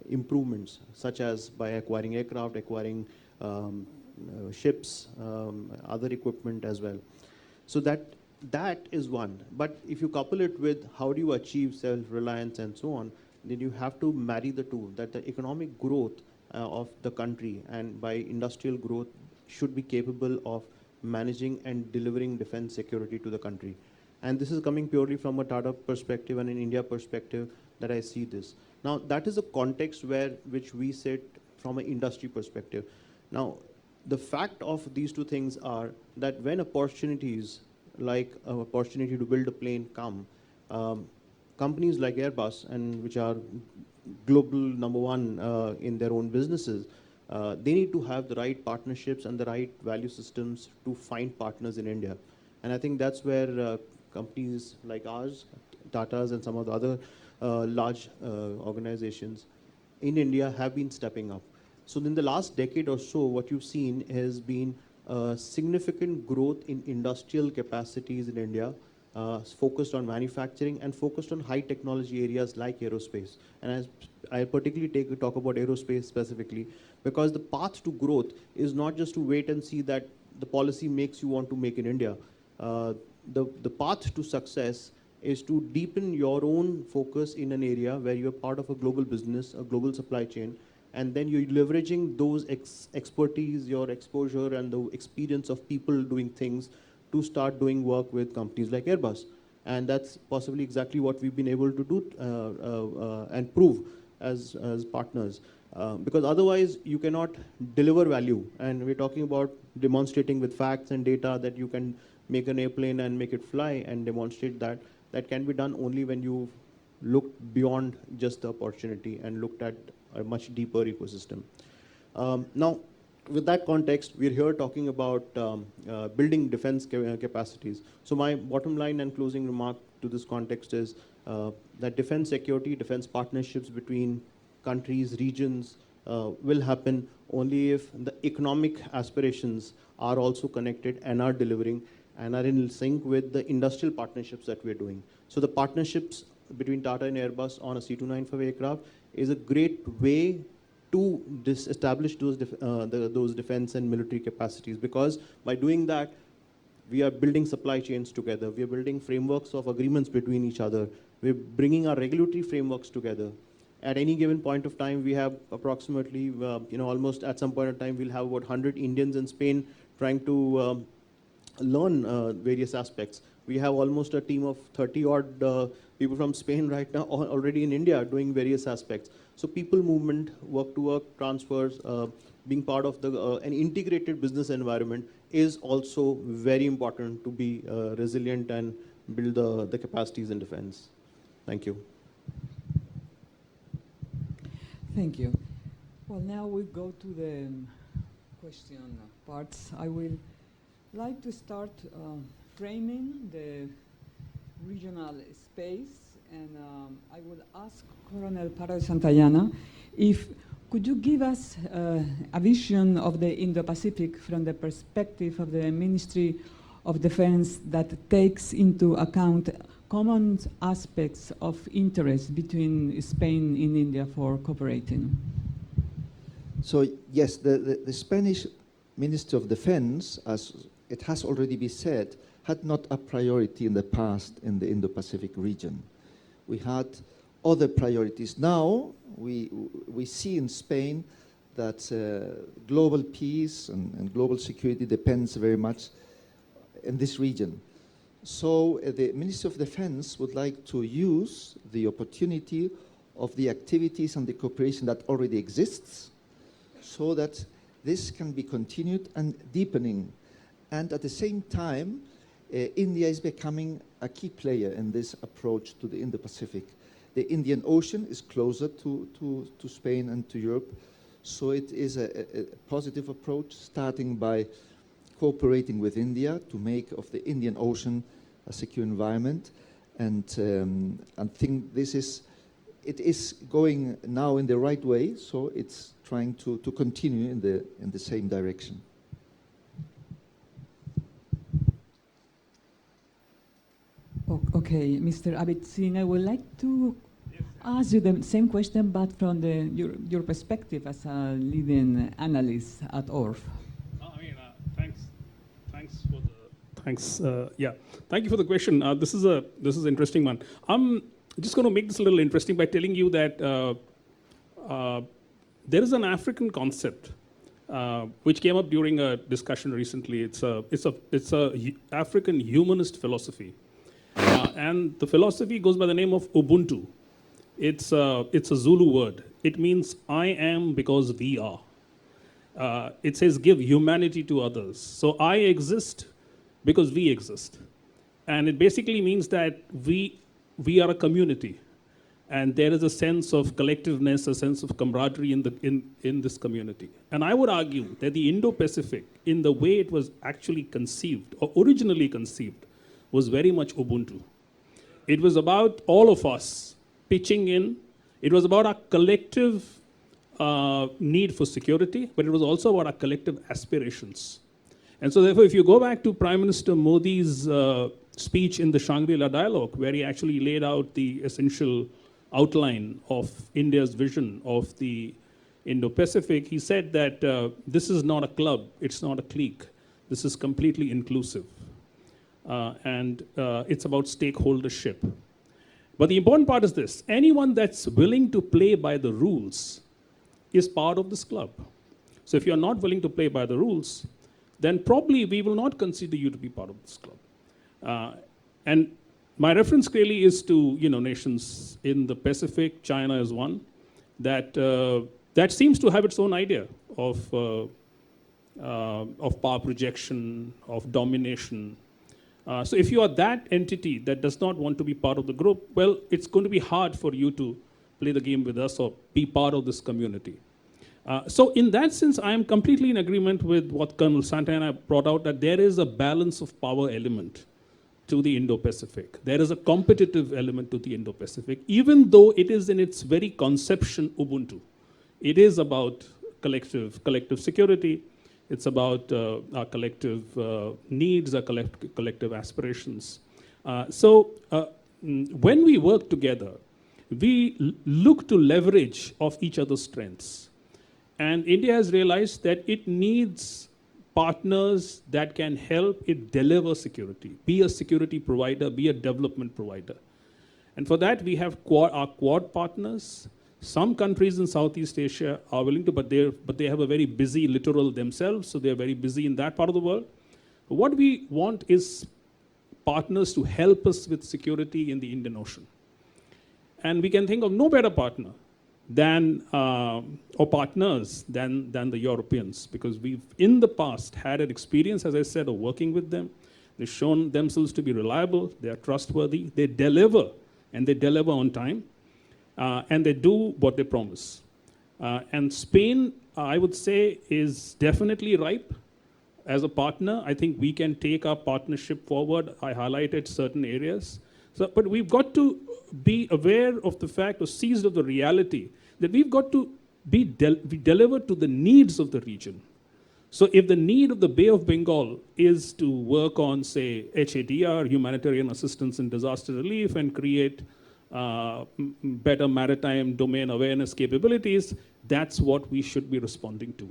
improvements, such as by acquiring aircraft, acquiring ships, other equipment as well. So that is one. But if you couple it with how do you achieve self-reliance and so on, then you have to marry the two, that the economic growth of the country and by industrial growth should be capable of managing and delivering defense security to the country. And this is coming purely from a Tata perspective and an India perspective that I see this. Now, that is a context which we sit from an industry perspective. Now, the fact of these two things are that when opportunities like an opportunity to build a plane come, companies like Airbus, and which are global #1 in their own businesses, they need to have the right partnerships and the right value systems to find partners in India. And I think that's where companies like ours, Tata's and some of the other large organizations in India have been stepping up. So in the last decade or so, what you've seen has been significant growth in industrial capacities in India, focused on manufacturing and focused on high technology areas like aerospace. And I particularly talk about aerospace specifically, because the path to growth is not just to wait and see that the policy makes you want to make in India. The path to success is to deepen your own focus in an area where you're part of a global business, a global supply chain, and then you're leveraging those expertise, your exposure, and the experience of people doing things to start doing work with companies like Airbus. And that's possibly exactly what we've been able to do and prove as partners. Because otherwise, you cannot deliver value. And we're talking about demonstrating with facts and data that you can make an airplane and make it fly and demonstrate that. That can be done only when you look beyond just the opportunity and looked at a much deeper ecosystem. Now, with that context, we're here talking about building defense capacities. So my bottom line and closing remark to this context is that defense security, defense partnerships between countries, regions will happen only if the economic aspirations are also connected and are delivering and are in sync with the industrial partnerships that we're doing. So the partnerships between Tata and Airbus on a C295 aircraft is a great way to establish those defense and military capacities, because by doing that, we are building supply chains together. We are building frameworks of agreements between each other. We're bringing our regulatory frameworks together. At any given point of time, we have approximately, almost at some point of time, we'll have about 100 Indians in Spain trying to learn various aspects. We have almost a team of 30-odd people from Spain right now already in India doing various aspects. So people movement, work-to-work transfers, being part of an integrated business environment is also very important to be resilient and build the capacities in defense. Thank you. Thank you. Well, now we go to the question parts. I will like to start framing the regional space, and I will ask Colonel Paro de Santayana if could you give us a vision of the Indo-Pacific from the perspective of the Ministry of Defense that takes into account common aspects of interest between Spain and India for cooperating? So yes, the Spanish Ministry of Defense, as it has already been said, had not a priority in the past in the Indo-Pacific region. We had other priorities. Now we see in Spain that global peace and global security depends very much in this region. So the Ministry of Defense would like to use the opportunity of the activities and the cooperation that already exists so that this can be continued and deepening. And at the same time, India is becoming a key player in this approach to the Indo-Pacific. The Indian Ocean is closer to Spain and to Europe, so it is a positive approach, starting by cooperating with India to make of the Indian Ocean a secure environment. And I think it is going now in the right way, so it's trying to continue in the same direction. Okay, Mr. Abid Singh, I would like to ask you the same question, but from your perspective as a leading analyst at ORF. Thank you for the question. This is an interesting one. I'm just going to make this a little interesting by telling you that there is an African concept which came up during a discussion recently. It's a African humanist philosophy, and the philosophy goes by the name of Ubuntu. It's a Zulu word. It means I am because we are. It says give humanity to others. So I exist because we exist. And it basically means that we are a community. And there is a sense of collectiveness, a sense of camaraderie in this community. And I would argue that the Indo-Pacific, in the way it was actually conceived, or originally conceived, was very much Ubuntu. It was about all of us pitching in. It was about our collective need for security, but it was also about our collective aspirations. And so therefore, if you go back to Prime Minister Modi's speech in the Shangri-La Dialogue, where he actually laid out the essential outline of India's vision of the Indo-Pacific, he said that this is not a club, it's not a clique, this is completely inclusive. And it's about stakeholdership. But the important part is this: anyone that's willing to play by the rules is part of this club. So if you're not willing to play by the rules, then probably we will not consider you to be part of this club. And my reference clearly is to nations in the Pacific. China is one that seems to have its own idea of power projection, of domination. So if you are that entity that does not want to be part of the group, well, it's going to be hard for you to play the game with us or be part of this community. So in that sense, I am completely in agreement with what Colonel Santayana brought out, that there is a balance of power element to the Indo-Pacific. There is a competitive element to the Indo-Pacific, even though it is in its very conception Ubuntu. It is about collective security. It's about our collective needs, our collective aspirations. So when we work together, we look to leverage of each other's strengths. And India has realized that it needs partners that can help it deliver security, be a security provider, be a development provider. And for that, we have our Quad partners. Some countries in Southeast Asia are willing to, but they have a very busy littoral themselves, so they're very busy in that part of the world. But what we want is partners to help us with security in the Indian Ocean. And we can think of no better partner than or partners than the Europeans, because we've in the past had an experience, as I said, of working with them. They've shown themselves to be reliable, they are trustworthy, they deliver, and they deliver on time, and they do what they promise. And Spain, I would say, is definitely ripe as a partner. I think we can take our partnership forward. I highlighted certain areas. So, but we've got to be aware of the fact, or seized of the reality, that we've got to be delivered to the needs of the region. So if the need of the Bay of Bengal is to work on, say, HADR, humanitarian assistance and disaster relief, and create better maritime domain awareness capabilities, that's what we should be responding to.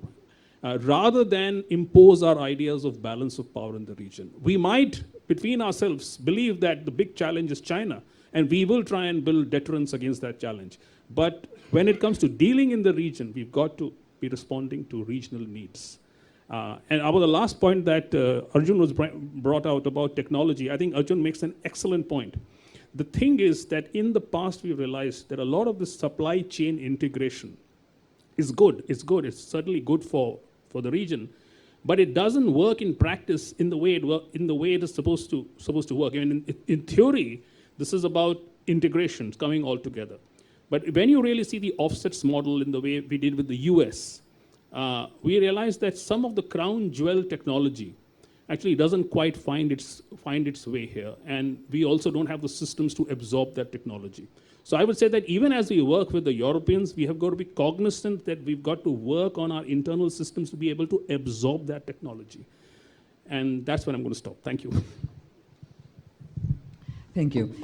Rather than impose our ideas of balance of power in the region. We might, between ourselves, believe that the big challenge is China, and we will try and build deterrence against that challenge. But when it comes to dealing in the region, we've got to be responding to regional needs. And about the last point that Arjun was brought out about technology, I think Arjun makes an excellent point. The thing is that in the past we realized that a lot of the supply chain integration is good. It's good. It's certainly good for the region, but it doesn't work in practice in the way it is supposed to work. I mean, in theory, this is about integrations coming all together. But when you really see the offsets model in the way we did with the US, we realized that some of the crown jewel technology actually doesn't quite find its way here. And we also don't have the systems to absorb that technology. So I would say that even as we work with the Europeans, we have got to be cognizant that we've got to work on our internal systems to be able to absorb that technology. And that's when I'm going to stop. Thank you. Thank you.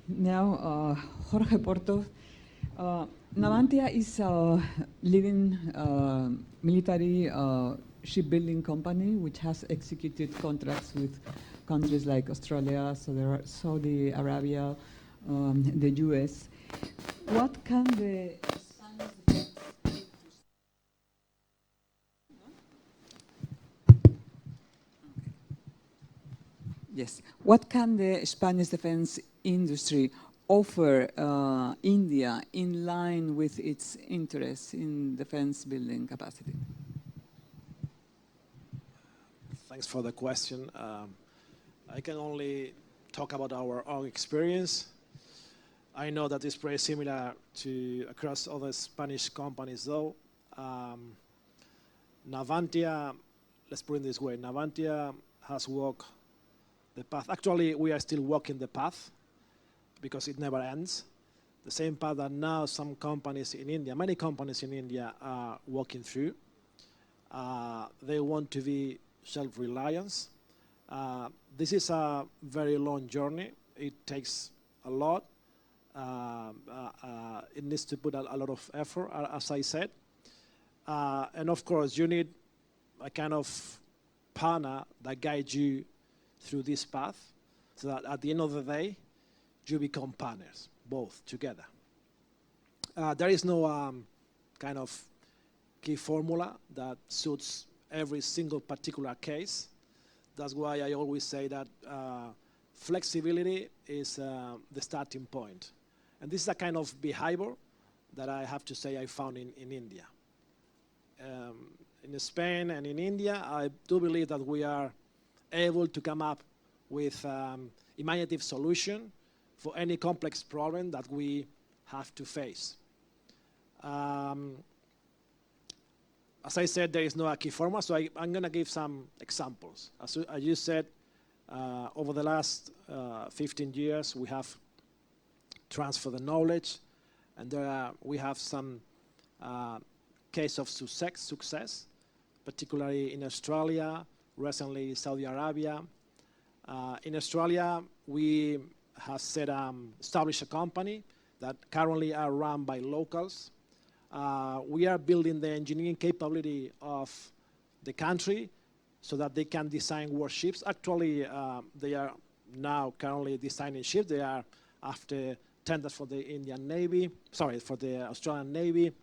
Now, Jorge Porto. Navantia is a leading military shipbuilding company which has executed contracts with countries like Australia, Saudi Arabia, the US. What can the Spanish defense Yes. What can the Spanish defense industry offer India in line with its interests in defense building capacity? Thanks for the question. I can only talk about our own experience. I know that it's pretty similar to across other Spanish companies, though. Navantia, let's put it this way, Navantia has walked the path. Actually, we are still walking the path because it never ends. The same path that now some companies in India, many companies in India are walking through. They want to be self-reliant. This is a very long journey. It takes a lot. It needs to put a lot of effort, as I said. And of course, you need a kind of partner that guides you through this path, so that at the end of the day, you become partners, both together. There is no kind of key formula that suits every single particular case. That's why I always say that flexibility is the starting point. And this is a kind of behavior that I have to say I found in India. In Spain and in India, I do believe that we are able to come up with imaginative solution for any complex problem that we have to face. As I said, there is no key formula, so I'm going to give some examples. As you said, over the last 15 years, we have transferred the knowledge, and we have some case of success, particularly in Australia, recently Saudi Arabia. In Australia, we have established a company that currently are run by locals. We are building the engineering capability of the country so that they can design warships. Actually, they are now currently designing ships. They are after tenders for the for the Australian Navy.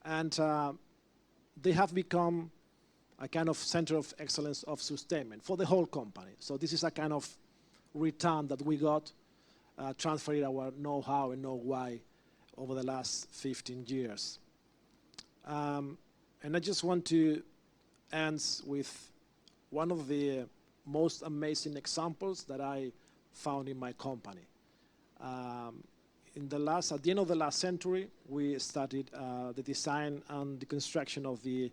And they have become a kind of center of excellence of sustainment for the whole company. So this is a kind of return that we got, transferring our know-how and know-why over the last 15 years. And I just want to end with one of the most amazing examples that I found in my company. At the end of the last century, we started the design and the construction of the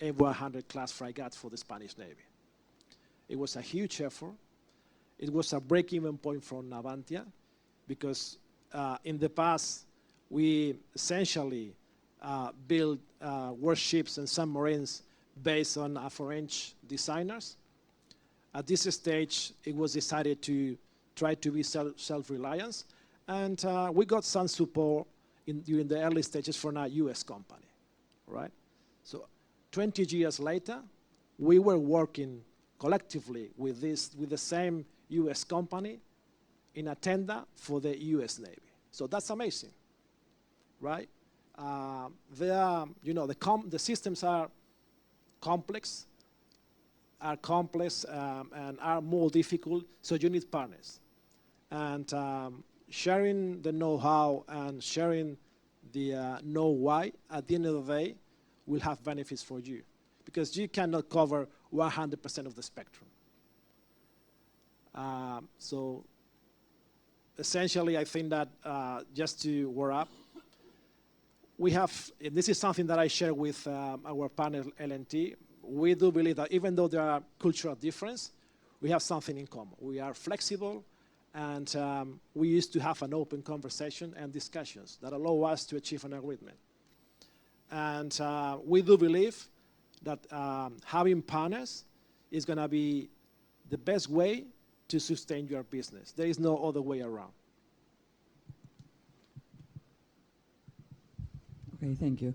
A100 class frigates for the Spanish Navy. It was a huge effort. It was a break-even point for Navantia because in the past, we essentially built warships and submarines based on French designers. At this stage, it was decided to try to be self-reliant, and we got some support during the early stages from a US company, right? So 20 years later, we were working collectively with the same US company in a tender for the US Navy. So that's amazing, right? The systems are complex, and are more difficult, so you need partners. And sharing the know-how and sharing the know-why, at the end of the day, will have benefits for you, because you cannot cover 100% of the spectrum. So essentially, I think that just to wrap up, we have, this is something that I share with our partner L&T. We do believe that even though there are cultural differences, we have something in common. We are flexible, and we used to have an open conversation and discussions that allow us to achieve an agreement. And we do believe that having partners is going to be the best way to sustain your business. There is no other way around. Okay, thank you.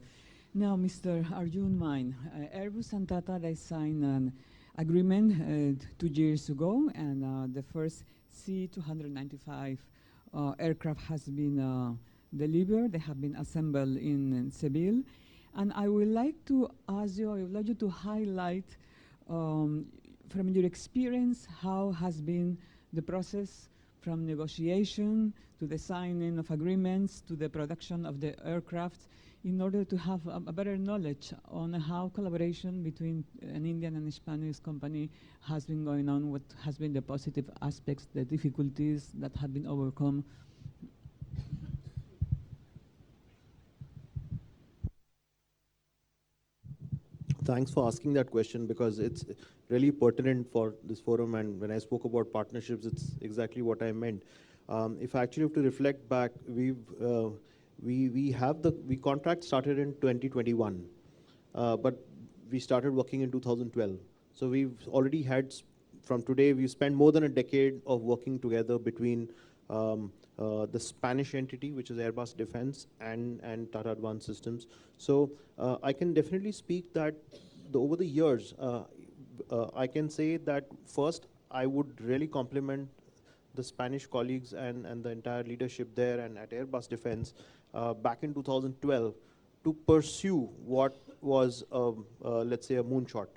Now, Mr. Arjun Main, Airbus and Tata, they signed an agreement 2 years ago, and the first C-295 aircraft has been delivered. They have been assembled in Seville. And I would like to ask you, I would like you to highlight from your experience, how has been the process from negotiation to the signing of agreements to the production of the aircraft, in order to have a better knowledge on how collaboration between an Indian and a Spanish company has been going on, what has been the positive aspects, the difficulties that have been overcome. Thanks for asking that question, because it's really pertinent for this forum, and when I spoke about partnerships, it's exactly what I meant. If I actually have to reflect back, we contract started in 2021, but we started working in 2012. So we've already had, from today, we've spent more than a decade of working together between the Spanish entity, which is Airbus Defense, and Tata Advanced Systems. So I can definitely speak that over the years, I can say that first, I would really compliment the Spanish colleagues and the entire leadership there and at Airbus Defense back in 2012 to pursue what was, let's say, a moonshot.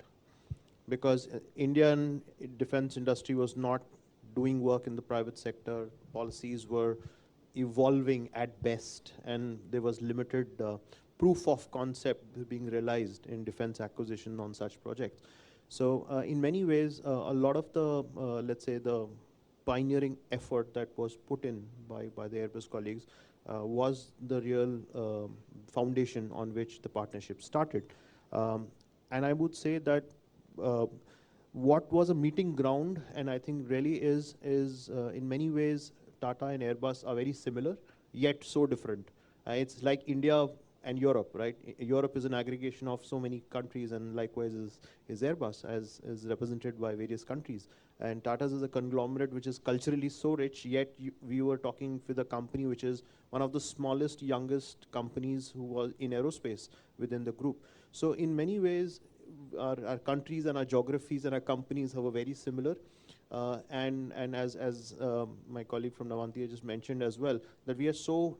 Because Indian defense industry was not doing work in the private sector, policies were evolving at best, and there was limited proof of concept being realized in defense acquisition on such projects. So in many ways, a lot of the, let's say, the pioneering effort that was put in by the Airbus colleagues was the real foundation on which the partnership started. And I would say that what was a meeting ground, and I think really is in many ways, Tata and Airbus are very similar, yet so different. It's like India and Europe, right? Europe is an aggregation of so many countries, and likewise is Airbus, as is represented by various countries. And Tata's is a conglomerate which is culturally so rich, yet we were talking with a company which is one of the smallest, youngest companies who was in aerospace within the group. So in many ways, our countries and our geographies and our companies are very similar. And as my colleague from Navantia just mentioned as well, that we are so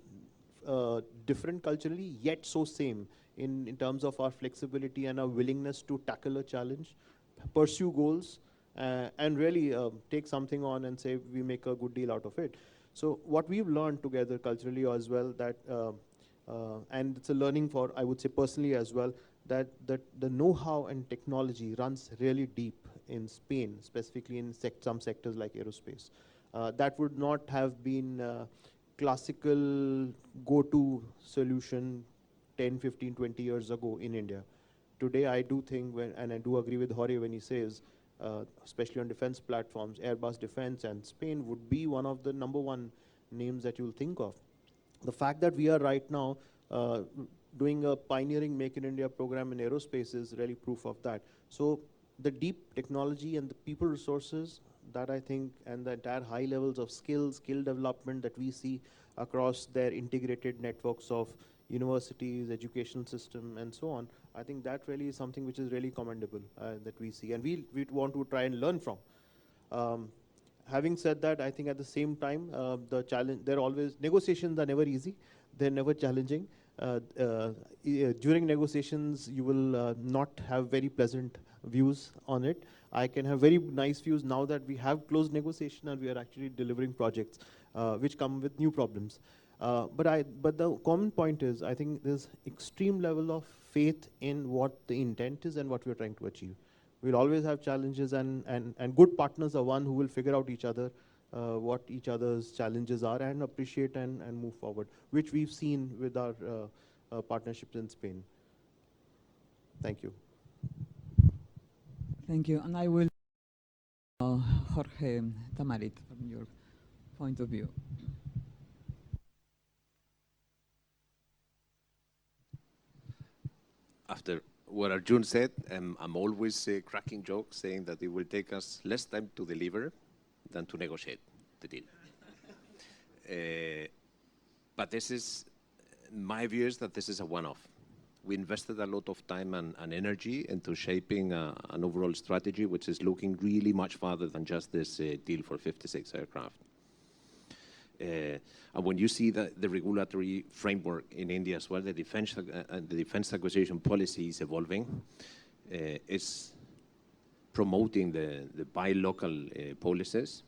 different culturally, yet so same in terms of our flexibility and our willingness to tackle a challenge, pursue goals, and really take something on and say we make a good deal out of it. So what we've learned together culturally as well, that And it's a learning for, I would say personally as well, that the know-how and technology runs really deep in Spain, specifically in some sectors like aerospace. That would not have been classical go-to solution 10, 15, 20 years ago in India. Today, I do think, and I do agree with Jorge when he says, especially on defense platforms, Airbus Defense and Spain would be one of the #1 names that you'll think of. The fact that we are right now doing a pioneering Make in India program in aerospace is really proof of that. So the deep technology and the people resources that I think, and the entire high levels of skill development that we see across their integrated networks of universities, education system, and so on, I think that really is something which is really commendable that we see, and we want to try and learn from. Having said that, I think at the same time, the challenge, negotiations are never easy, they're never challenging. During negotiations, you will not have very pleasant views on it. I can have very nice views now that we have closed negotiation and we are actually delivering projects which come with new problems. But the common point is, I think there's extreme level of faith in what the intent is and what we're trying to achieve. We'll always have challenges, and good partners are one who will figure out each other, what each other's challenges are, and appreciate and move forward, which we've seen with our partnerships in Spain. Thank you. Thank you. And I will, Jorge Tamarit, from your point of view. After what Arjun said, I'm always cracking jokes saying that it will take us less time to deliver than to negotiate the deal. But this is, my view is that this is a one-off. We invested a lot of time and energy into shaping an overall strategy which is looking really much farther than just this deal for 56 aircraft. And when you see the regulatory framework in India as well, the defense acquisition policy is evolving. It's promoting the buy local policies,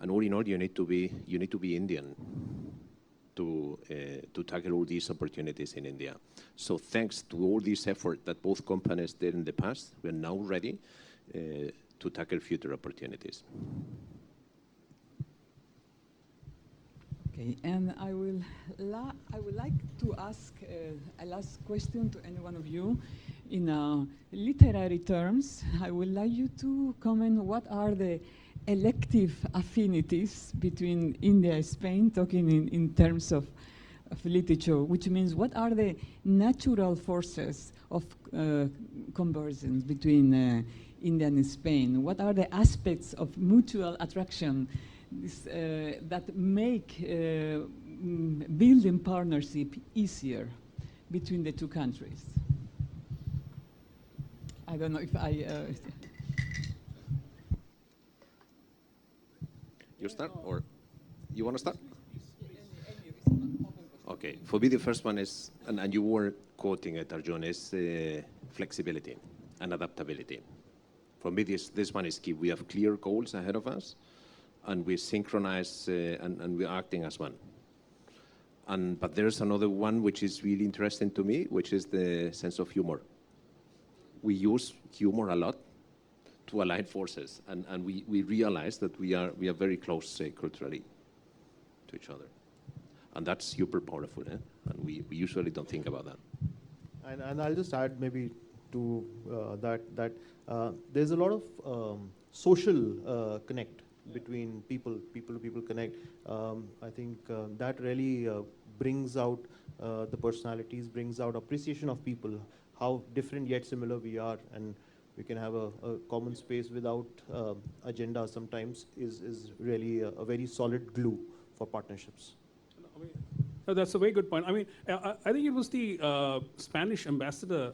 and all in all, you need to be Indian to tackle all these opportunities in India. So thanks to all this effort that both companies did in the past, we're now ready to tackle future opportunities. Okay, and I would like to ask a last question to any one of you. In literary terms, I would like you to comment what are the elective affinities between India and Spain, talking in terms of literature, which means what are the natural forces of convergence between India and Spain? What are the aspects of mutual attraction that make building partnership easier between the two countries? I don't know if I... You start, or you want to start? Okay, for me the first one is, and you were quoting it, Arjun, is flexibility and adaptability. For me this one is key. We have clear goals ahead of us, and we synchronize and we're acting as one. But there's another one which is really interesting to me, which is the sense of humor. We use humor a lot to align forces, and we realize that we are very close culturally to each other. And that's super powerful, and we usually don't think about that. And I'll just add maybe to that there's a lot of social connect between people to people connect. I think that really brings out the personalities, brings out appreciation of people, how different yet similar we are, and we can have a common space without agenda sometimes is really a very solid glue for partnerships. That's a very good point. I mean, I think it was the Spanish ambassador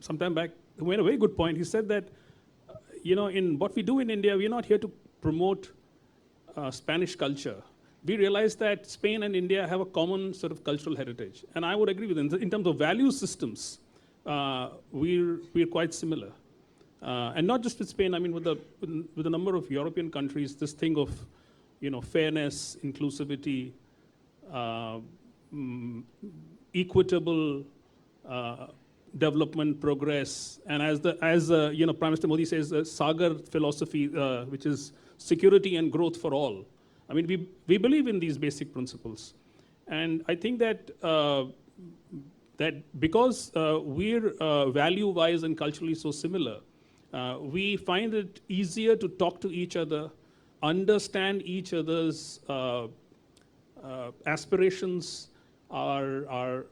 sometime back who made a very good point. He said that, in what we do in India, we're not here to promote Spanish culture. We realize that Spain and India have a common sort of cultural heritage. And I would agree with him. In terms of value systems, we're quite similar. And not just with Spain, I mean, with a number of European countries, this thing of, fairness, inclusivity, equitable development, progress, and as Prime Minister Modi says, Sagar philosophy, which is security and growth for all. I mean, we believe in these basic principles, and I think that that because we're value-wise and culturally so similar, we find it easier to talk to each other, understand each other's aspirations, are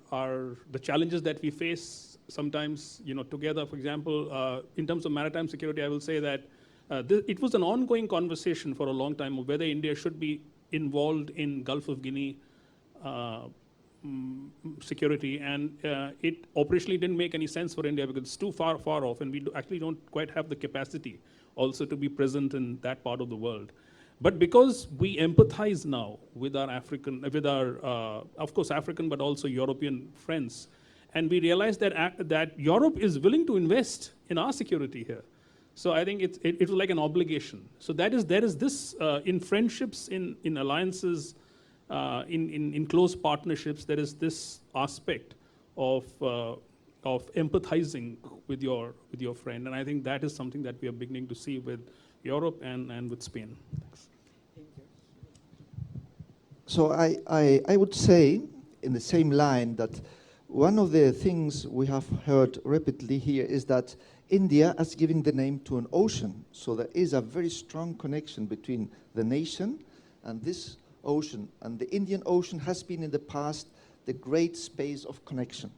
the challenges that we face sometimes, together. For example, in terms of maritime security, I will say that it was an ongoing conversation for a long time of whether India should be involved in Gulf of Guinea security, and it operationally didn't make any sense for India because it's too far off, and we actually don't quite have the capacity also to be present in that part of the world. But because we empathize now with our of course African, but also European friends, and we realize that Europe is willing to invest in our security here. So I think it was like an obligation. So there is this in friendships, in alliances, in close partnerships, there is this aspect of empathizing with your friend, and I think that is something that we are beginning to see with Europe and with Spain. Thanks. Thank you. So I would say, in the same line, that one of the things we have heard repeatedly here is that India has given the name to an ocean. So there is a very strong connection between the nation and this ocean. And the Indian Ocean has been in the past the great space of connection.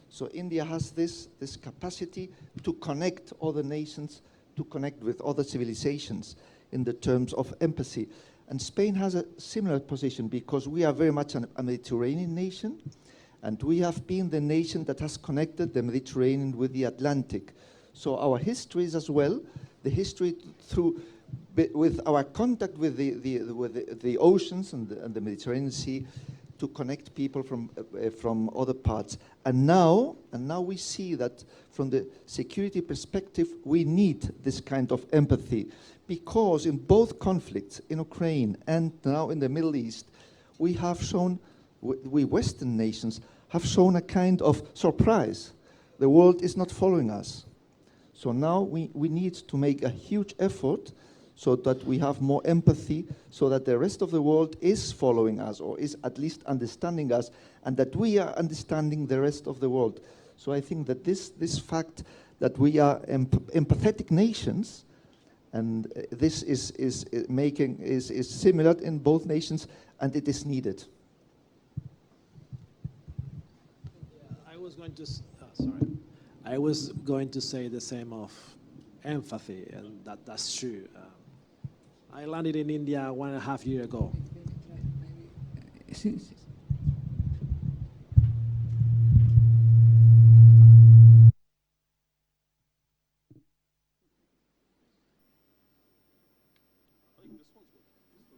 So India has this capacity to connect other nations, to connect with other civilizations in the terms of empathy. And Spain has a similar position because we are very much a Mediterranean nation, and we have been the nation that has connected the Mediterranean with the Atlantic. So our history is as well, the history with our contact with the oceans and the Mediterranean Sea, to connect people from other parts. And now we see that from the security perspective, we need this kind of empathy, because in both conflicts, in Ukraine and now in the Middle East, we have shown, we Western nations have shown a kind of surprise. The world is not following us. So now we need to make a huge effort so that we have more empathy, so that the rest of the world is following us, or is at least understanding us, and that we are understanding the rest of the world. So I think that this fact that we are empathetic nations, and this is similar in both nations, and it is needed. I was going to say the same of empathy, and that's true. I landed in India 1.5 years ago.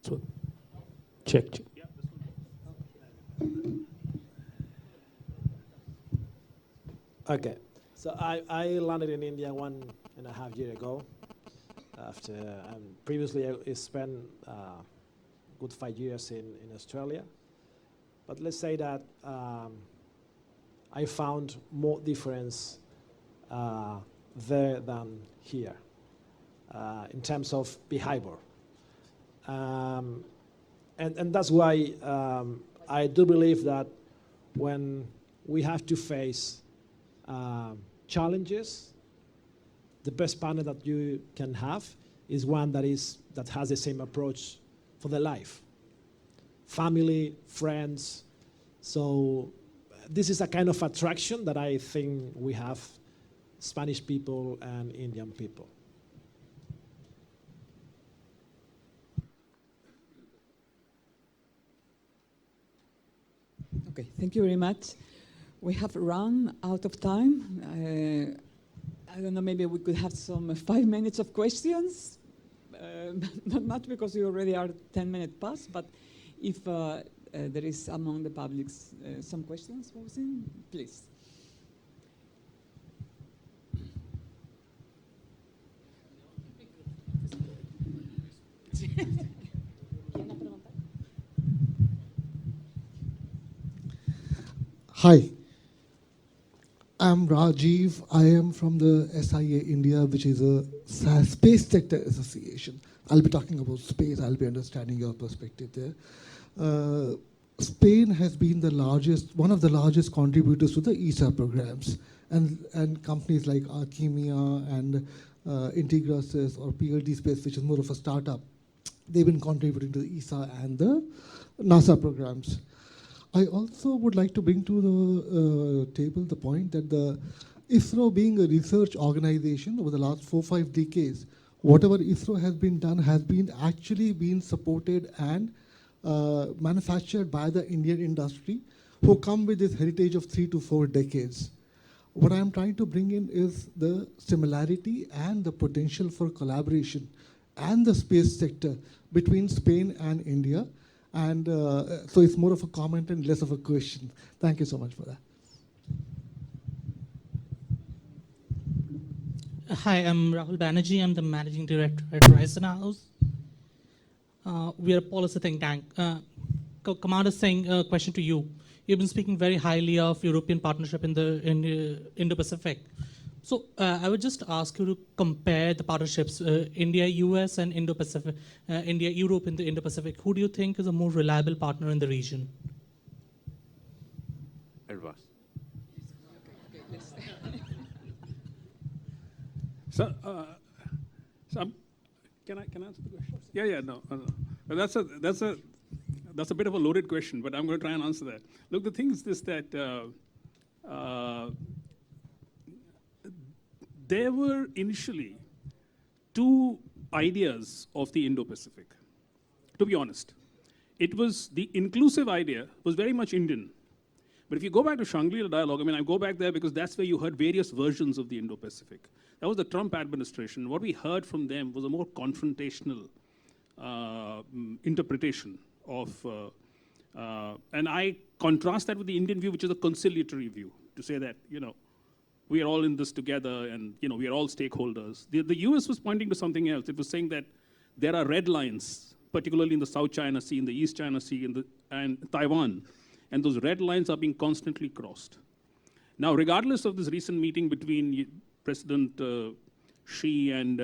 So, check. Okay, so I landed in India 1.5 years ago. After previously I spent good 5 years in Australia, but let's say that I found more difference there than here in terms of behavior, and that's why I do believe that when we have to face challenges, the best partner that you can have is one that has the same approach for their life. Family, friends. So this is a kind of attraction that I think we have, Spanish people and Indian people. Okay, thank you very much. We have run out of time. I don't know, maybe we could have some 5 minutes of questions. Not much, because we already are 10 minutes past, but if there is among the public some questions, please. Hi, I'm Rajiv. I am from the SIA India, which is a space sector association. I'll be talking about space. I'll be understanding your perspective there. Spain has been one of the largest contributors to the ESA programs, and companies like Archimia and Integrasys or PLD Space, which is more of a startup, they've been contributing to the ESA and the NASA programs. I also would like to bring to the table the point that the ISRO, being a research organization over the last 4 or 5 decades, whatever ISRO has been done has been actually been supported and manufactured by the Indian industry, who come with this heritage of 3 to 4 decades. What I'm trying to bring in is the similarity and the potential for collaboration and the space sector between Spain and India. And so it's more of a comment and less of a question. Thank you so much for that. Hi, I'm Rahul Banerjee. I'm the Managing Director at Horizon House. We are a policy think tank. Commander Singh, a question to you. You've been speaking very highly of European partnership in the Indo-Pacific. So I would just ask you to compare the partnerships, India-US and Indo-Pacific, India-Europe in the Indo-Pacific. Who do you think is a more reliable partner in the region? Airbus. So, can I answer the question? Yeah, no. That's a bit of a loaded question, but I'm going to try and answer that. Look, the thing is this, that there were initially 2 ideas of the Indo-Pacific, to be honest. It was, the inclusive idea was very much Indian. But if you go back to Shangri-La dialogue, I mean, I go back there because that's where you heard various versions of the Indo-Pacific. That was the Trump administration. What we heard from them was a more confrontational interpretation of, and I contrast that with the Indian view, which is a conciliatory view, to say that, we are all in this together and, we are all stakeholders. The US was pointing to something else. It was saying that there are red lines, particularly in the South China Sea, in the East China Sea, and Taiwan. And those red lines are being constantly crossed. Now, regardless of this recent meeting between President Xi and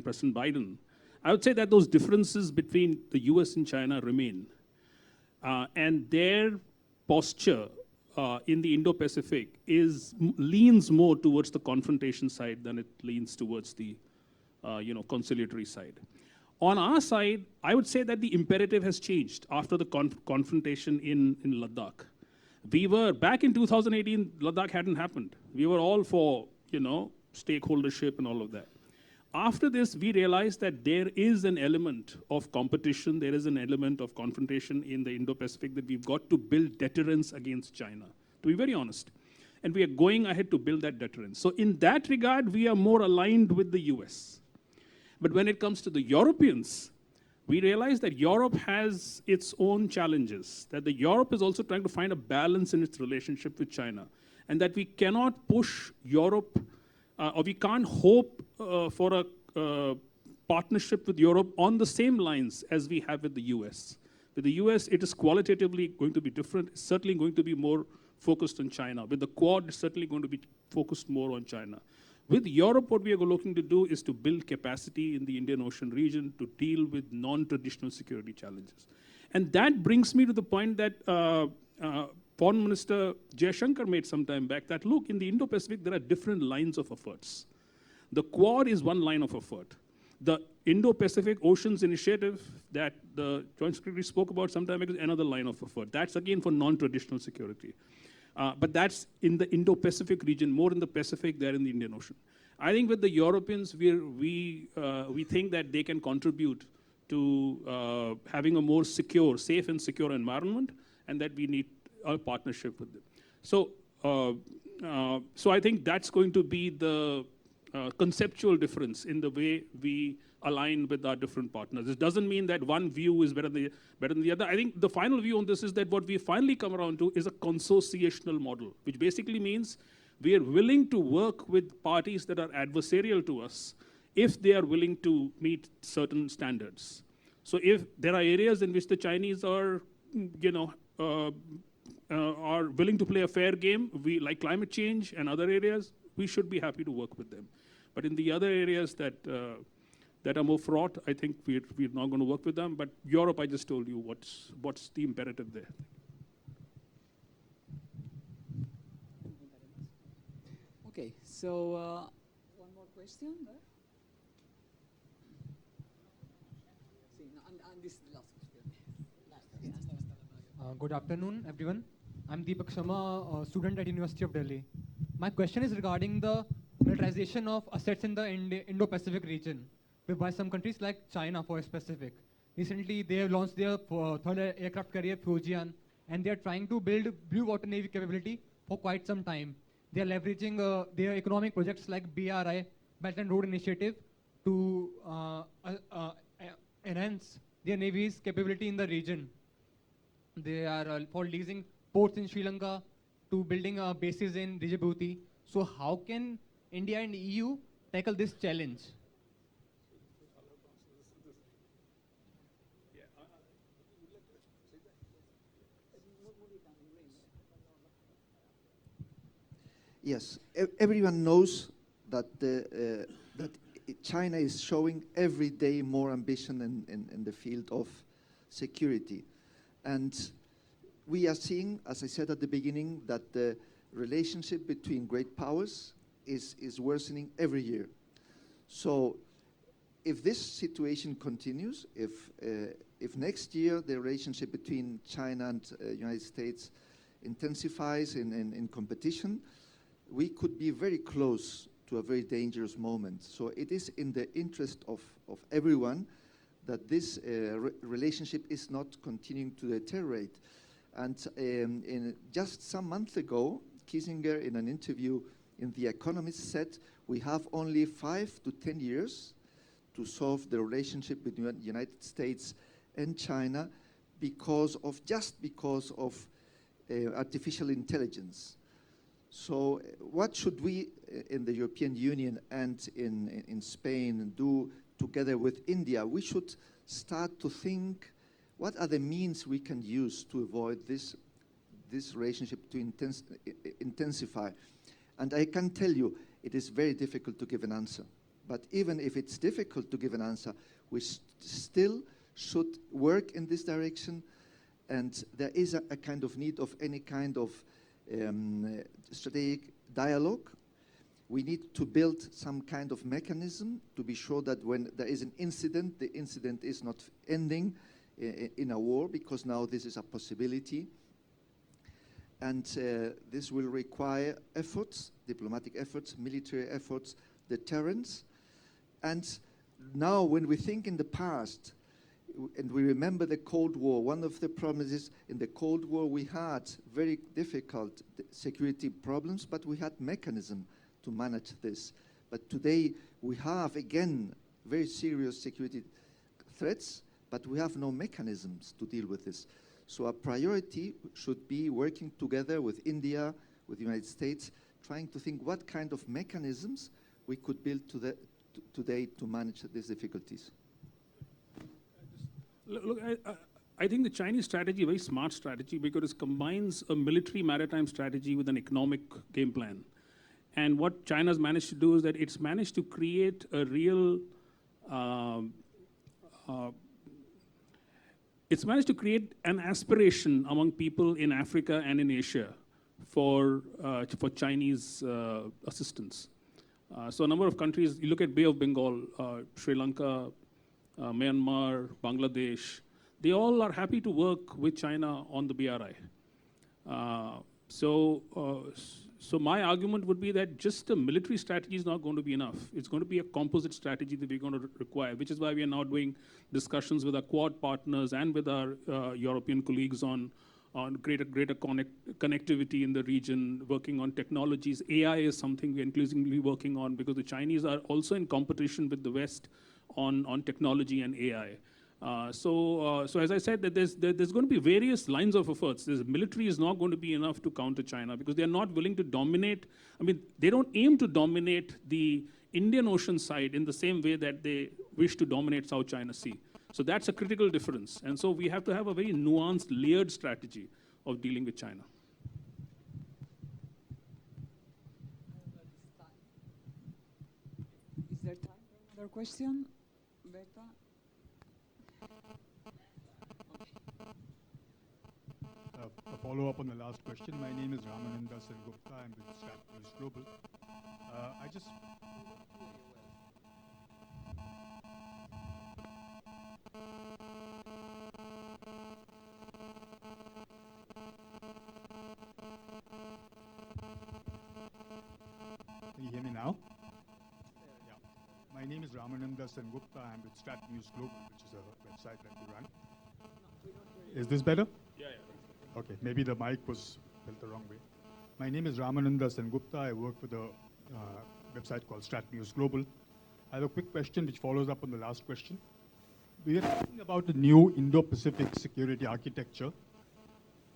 President Biden, I would say that those differences between the US and China remain. And their posture in the Indo-Pacific leans more towards the confrontation side than it leans towards the conciliatory side. On our side, I would say that the imperative has changed after the confrontation in Ladakh. We were, back in 2018, Ladakh hadn't happened. We were all for, stakeholdership and all of that. After this, we realized that there is an element of competition, there is an element of confrontation in the Indo-Pacific, that we've got to build deterrence against China, to be very honest. And we are going ahead to build that deterrence. So in that regard, we are more aligned with the US. But when it comes to the Europeans, we realize that Europe has its own challenges, that the Europe is also trying to find a balance in its relationship with China, and that we cannot push Europe, or we can't hope for a partnership with Europe on the same lines as we have with the US. With the US, it is qualitatively going to be different. It's certainly going to be more focused on China. With the Quad, it's certainly going to be focused more on China. With Europe, what we are looking to do is to build capacity in the Indian Ocean region to deal with non-traditional security challenges. And that brings me to the point that Foreign Minister Jaishankar made some time back, that look, in the Indo-Pacific, there are different lines of efforts. The Quad is one line of effort. The Indo-Pacific Oceans Initiative that the Joint Secretary spoke about some time ago is another line of effort. That's again for non-traditional security. But that's in the Indo-Pacific region, more in the Pacific than in the Indian Ocean. I think with the Europeans, we think that they can contribute to having a more secure, safe and secure environment, and that we need a partnership with them. So I think that's going to be the conceptual difference in the way we align with our different partners. It doesn't mean that one view is better than the other. I think the final view on this is that what we finally come around to is a consociational model, which basically means we are willing to work with parties that are adversarial to us if they are willing to meet certain standards. So if there are areas in which the Chinese are, are willing to play a fair game, we like climate change and other areas, we should be happy to work with them. But in the other areas that are more fraught, I think we're not going to work with them. But Europe, I just told you what's the imperative there. Okay, so one more question there. And this is the last question. Good afternoon, everyone. I'm Deepak Sharma, a student at University of Delhi. My question is regarding the militarization of assets in the Indo-Pacific region by some countries like China, for specific. Recently, they have launched their third aircraft carrier, Fujian, and they are trying to build blue water navy capability for quite some time. They are leveraging their economic projects like BRI, Belt and Road Initiative, to enhance their navy's capability in the region. They are for leasing ports in Sri Lanka, to building bases in Djibouti. So how can India and EU tackle this challenge? Yes, everyone knows that that China is showing every day more ambition in the field of security. And we are seeing, as I said at the beginning, that the relationship between great powers is worsening every year. So if this situation continues, if next year the relationship between China and United States intensifies in competition, we could be very close to a very dangerous moment. So it is in the interest of everyone that this relationship is not continuing to deteriorate. And in just some months ago, Kissinger, in an interview in The Economist, said we have only 5 to 10 years to solve the relationship between the United States and China because of artificial intelligence. So what should we in the European Union and in Spain do together with India? We should start to think, what are the means we can use to avoid this relationship to intensify? And I can tell you, it is very difficult to give an answer. But even if it's difficult to give an answer, we still should work in this direction. And there is a kind of need of any kind of strategic dialogue. We need to build some kind of mechanism to be sure that when there is an incident, the incident is not ending in a war, because now this is a possibility. And this will require efforts, diplomatic efforts, military efforts, deterrence. And now when we think in the past, and we remember the Cold War, one of the problems is in the Cold War we had very difficult security problems, but we had mechanism to manage this. But today we have, again, very serious security threats, but we have no mechanisms to deal with this. So our priority should be working together with India, with the United States, trying to think what kind of mechanisms we could build today to manage these difficulties. Look, I think the Chinese strategy, a very smart strategy, because it combines a military maritime strategy with an economic game plan. And what China's managed to do is that it's managed to create a real, it's managed to create an aspiration among people in Africa and in Asia for Chinese assistance. So a number of countries, you look at Bay of Bengal, Sri Lanka, Myanmar, Bangladesh, they all are happy to work with China on the BRI. So my argument would be that just a military strategy is not going to be enough. It's going to be a composite strategy that we're going to require, which is why we are now doing discussions with our Quad partners and with our European colleagues on greater connectivity in the region, working on technologies. AI is something we're increasingly working on because the Chinese are also in competition with the West on technology and AI. So as I said, that there's going to be various lines of efforts. The military is not going to be enough to counter China because they're not willing to dominate. I mean, they don't aim to dominate the Indian Ocean side in the same way that they wish to dominate South China Sea. So that's a critical difference. And so we have to have a very nuanced, layered strategy of dealing with China. Another question? Berta? A follow-up on the last question. My name is Ramananda Gupta. I'm with Stratnews Global. I just... Can you hear me now? Yeah. My name is Ramananda Gupta. I'm with Stratnews Global, which is a website that we run. Is this better? Yeah. Okay, maybe the mic was built the wrong way. My name is Ramananda Gupta. I work with a website called Stratnews Global. I have a quick question which follows up on the last question. We are talking about the new Indo-Pacific security architecture.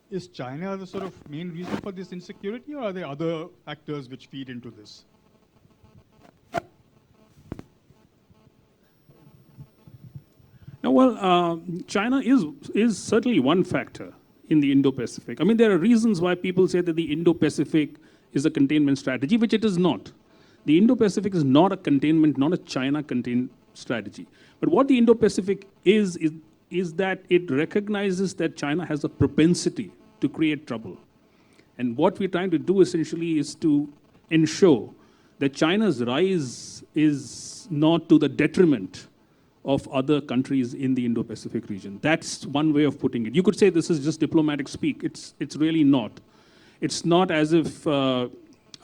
Is China the sort of main reason for this insecurity, or are there other factors which feed into this? Now, well, China is certainly one factor in the Indo-Pacific. I mean, there are reasons why people say that the Indo-Pacific is a containment strategy, which it is not. The Indo-Pacific is not a containment, not a China-contained strategy. But what the Indo-Pacific is that it recognizes that China has a propensity to create trouble. And what we're trying to do essentially is to ensure that China's rise is not to the detriment of other countries in the Indo-Pacific region. That's one way of putting it. You could say this is just diplomatic speak. It's really not. It's not as if we're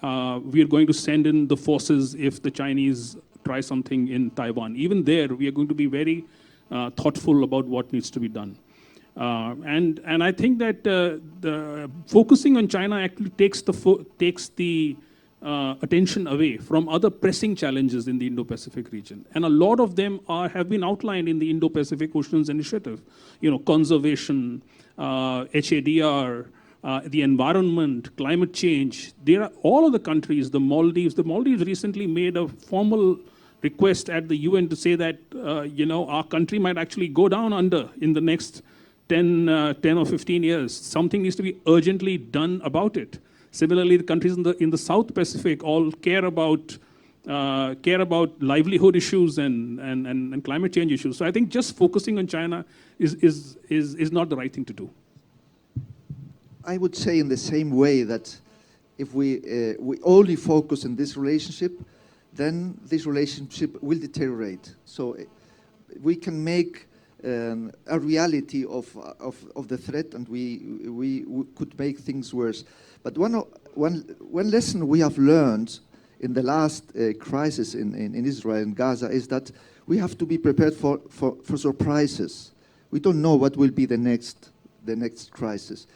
going to send in the forces if the Chinese try something in Taiwan. Even there, we are going to be very thoughtful about what needs to be done. And I think that the focusing on China actually takes the attention away from other pressing challenges in the Indo-Pacific region. And a lot of them have been outlined in the Indo-Pacific Oceans Initiative. You know, conservation, HADR, the environment, climate change. There are all of the countries, the Maldives recently made a formal request at the UN to say that, our country might actually go down under in the next 10 or 15 years. Something needs to be urgently done about it. Similarly, the countries in the South Pacific all care about livelihood issues and climate change issues. So I think just focusing on China is not the right thing to do. I would say in the same way that if we only focus on this relationship, then this relationship will deteriorate. So we can make a reality of the threat, and we could make things worse. But one lesson we have learned in the last crisis in Israel and Gaza is that we have to be prepared for surprises. We don't know what will be the next crisis.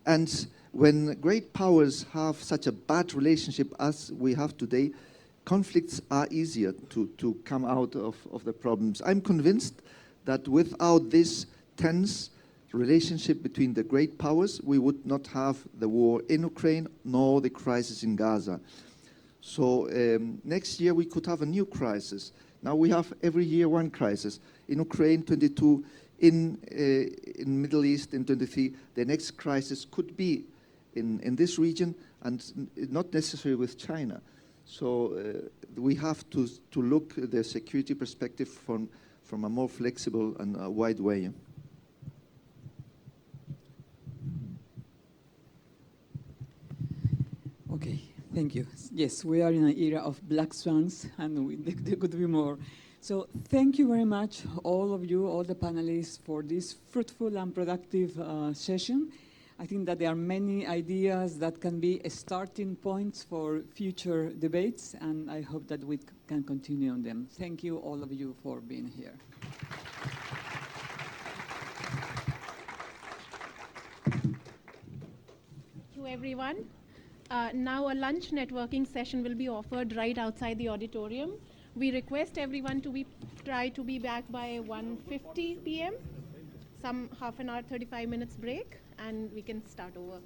And when great powers have such a bad relationship as we have today, conflicts are easier to come out of the problems. I'm convinced that without this tense relationship between the great powers, we would not have the war in Ukraine nor the crisis in Gaza. So next year we could have a new crisis. Now we have every year one crisis. In Ukraine, 22, in Middle East, in 23. The next crisis could be in this region and not necessarily with China. So we have to look at the security perspective from a more flexible and wide way. Okay, thank you. Yes, we are in an era of black swans, and there could be more. So thank you very much, all of you, all the panelists, for this fruitful and productive session. I think that there are many ideas that can be starting points for future debates, and I hope that we can continue on them. Thank you, all of you, for being here. Thank you, everyone. Now a lunch networking session will be offered right outside the auditorium. We request everyone to try to be back by 1:50 p.m., some half an hour, 35 minutes break, and we can start over.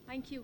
Thank you.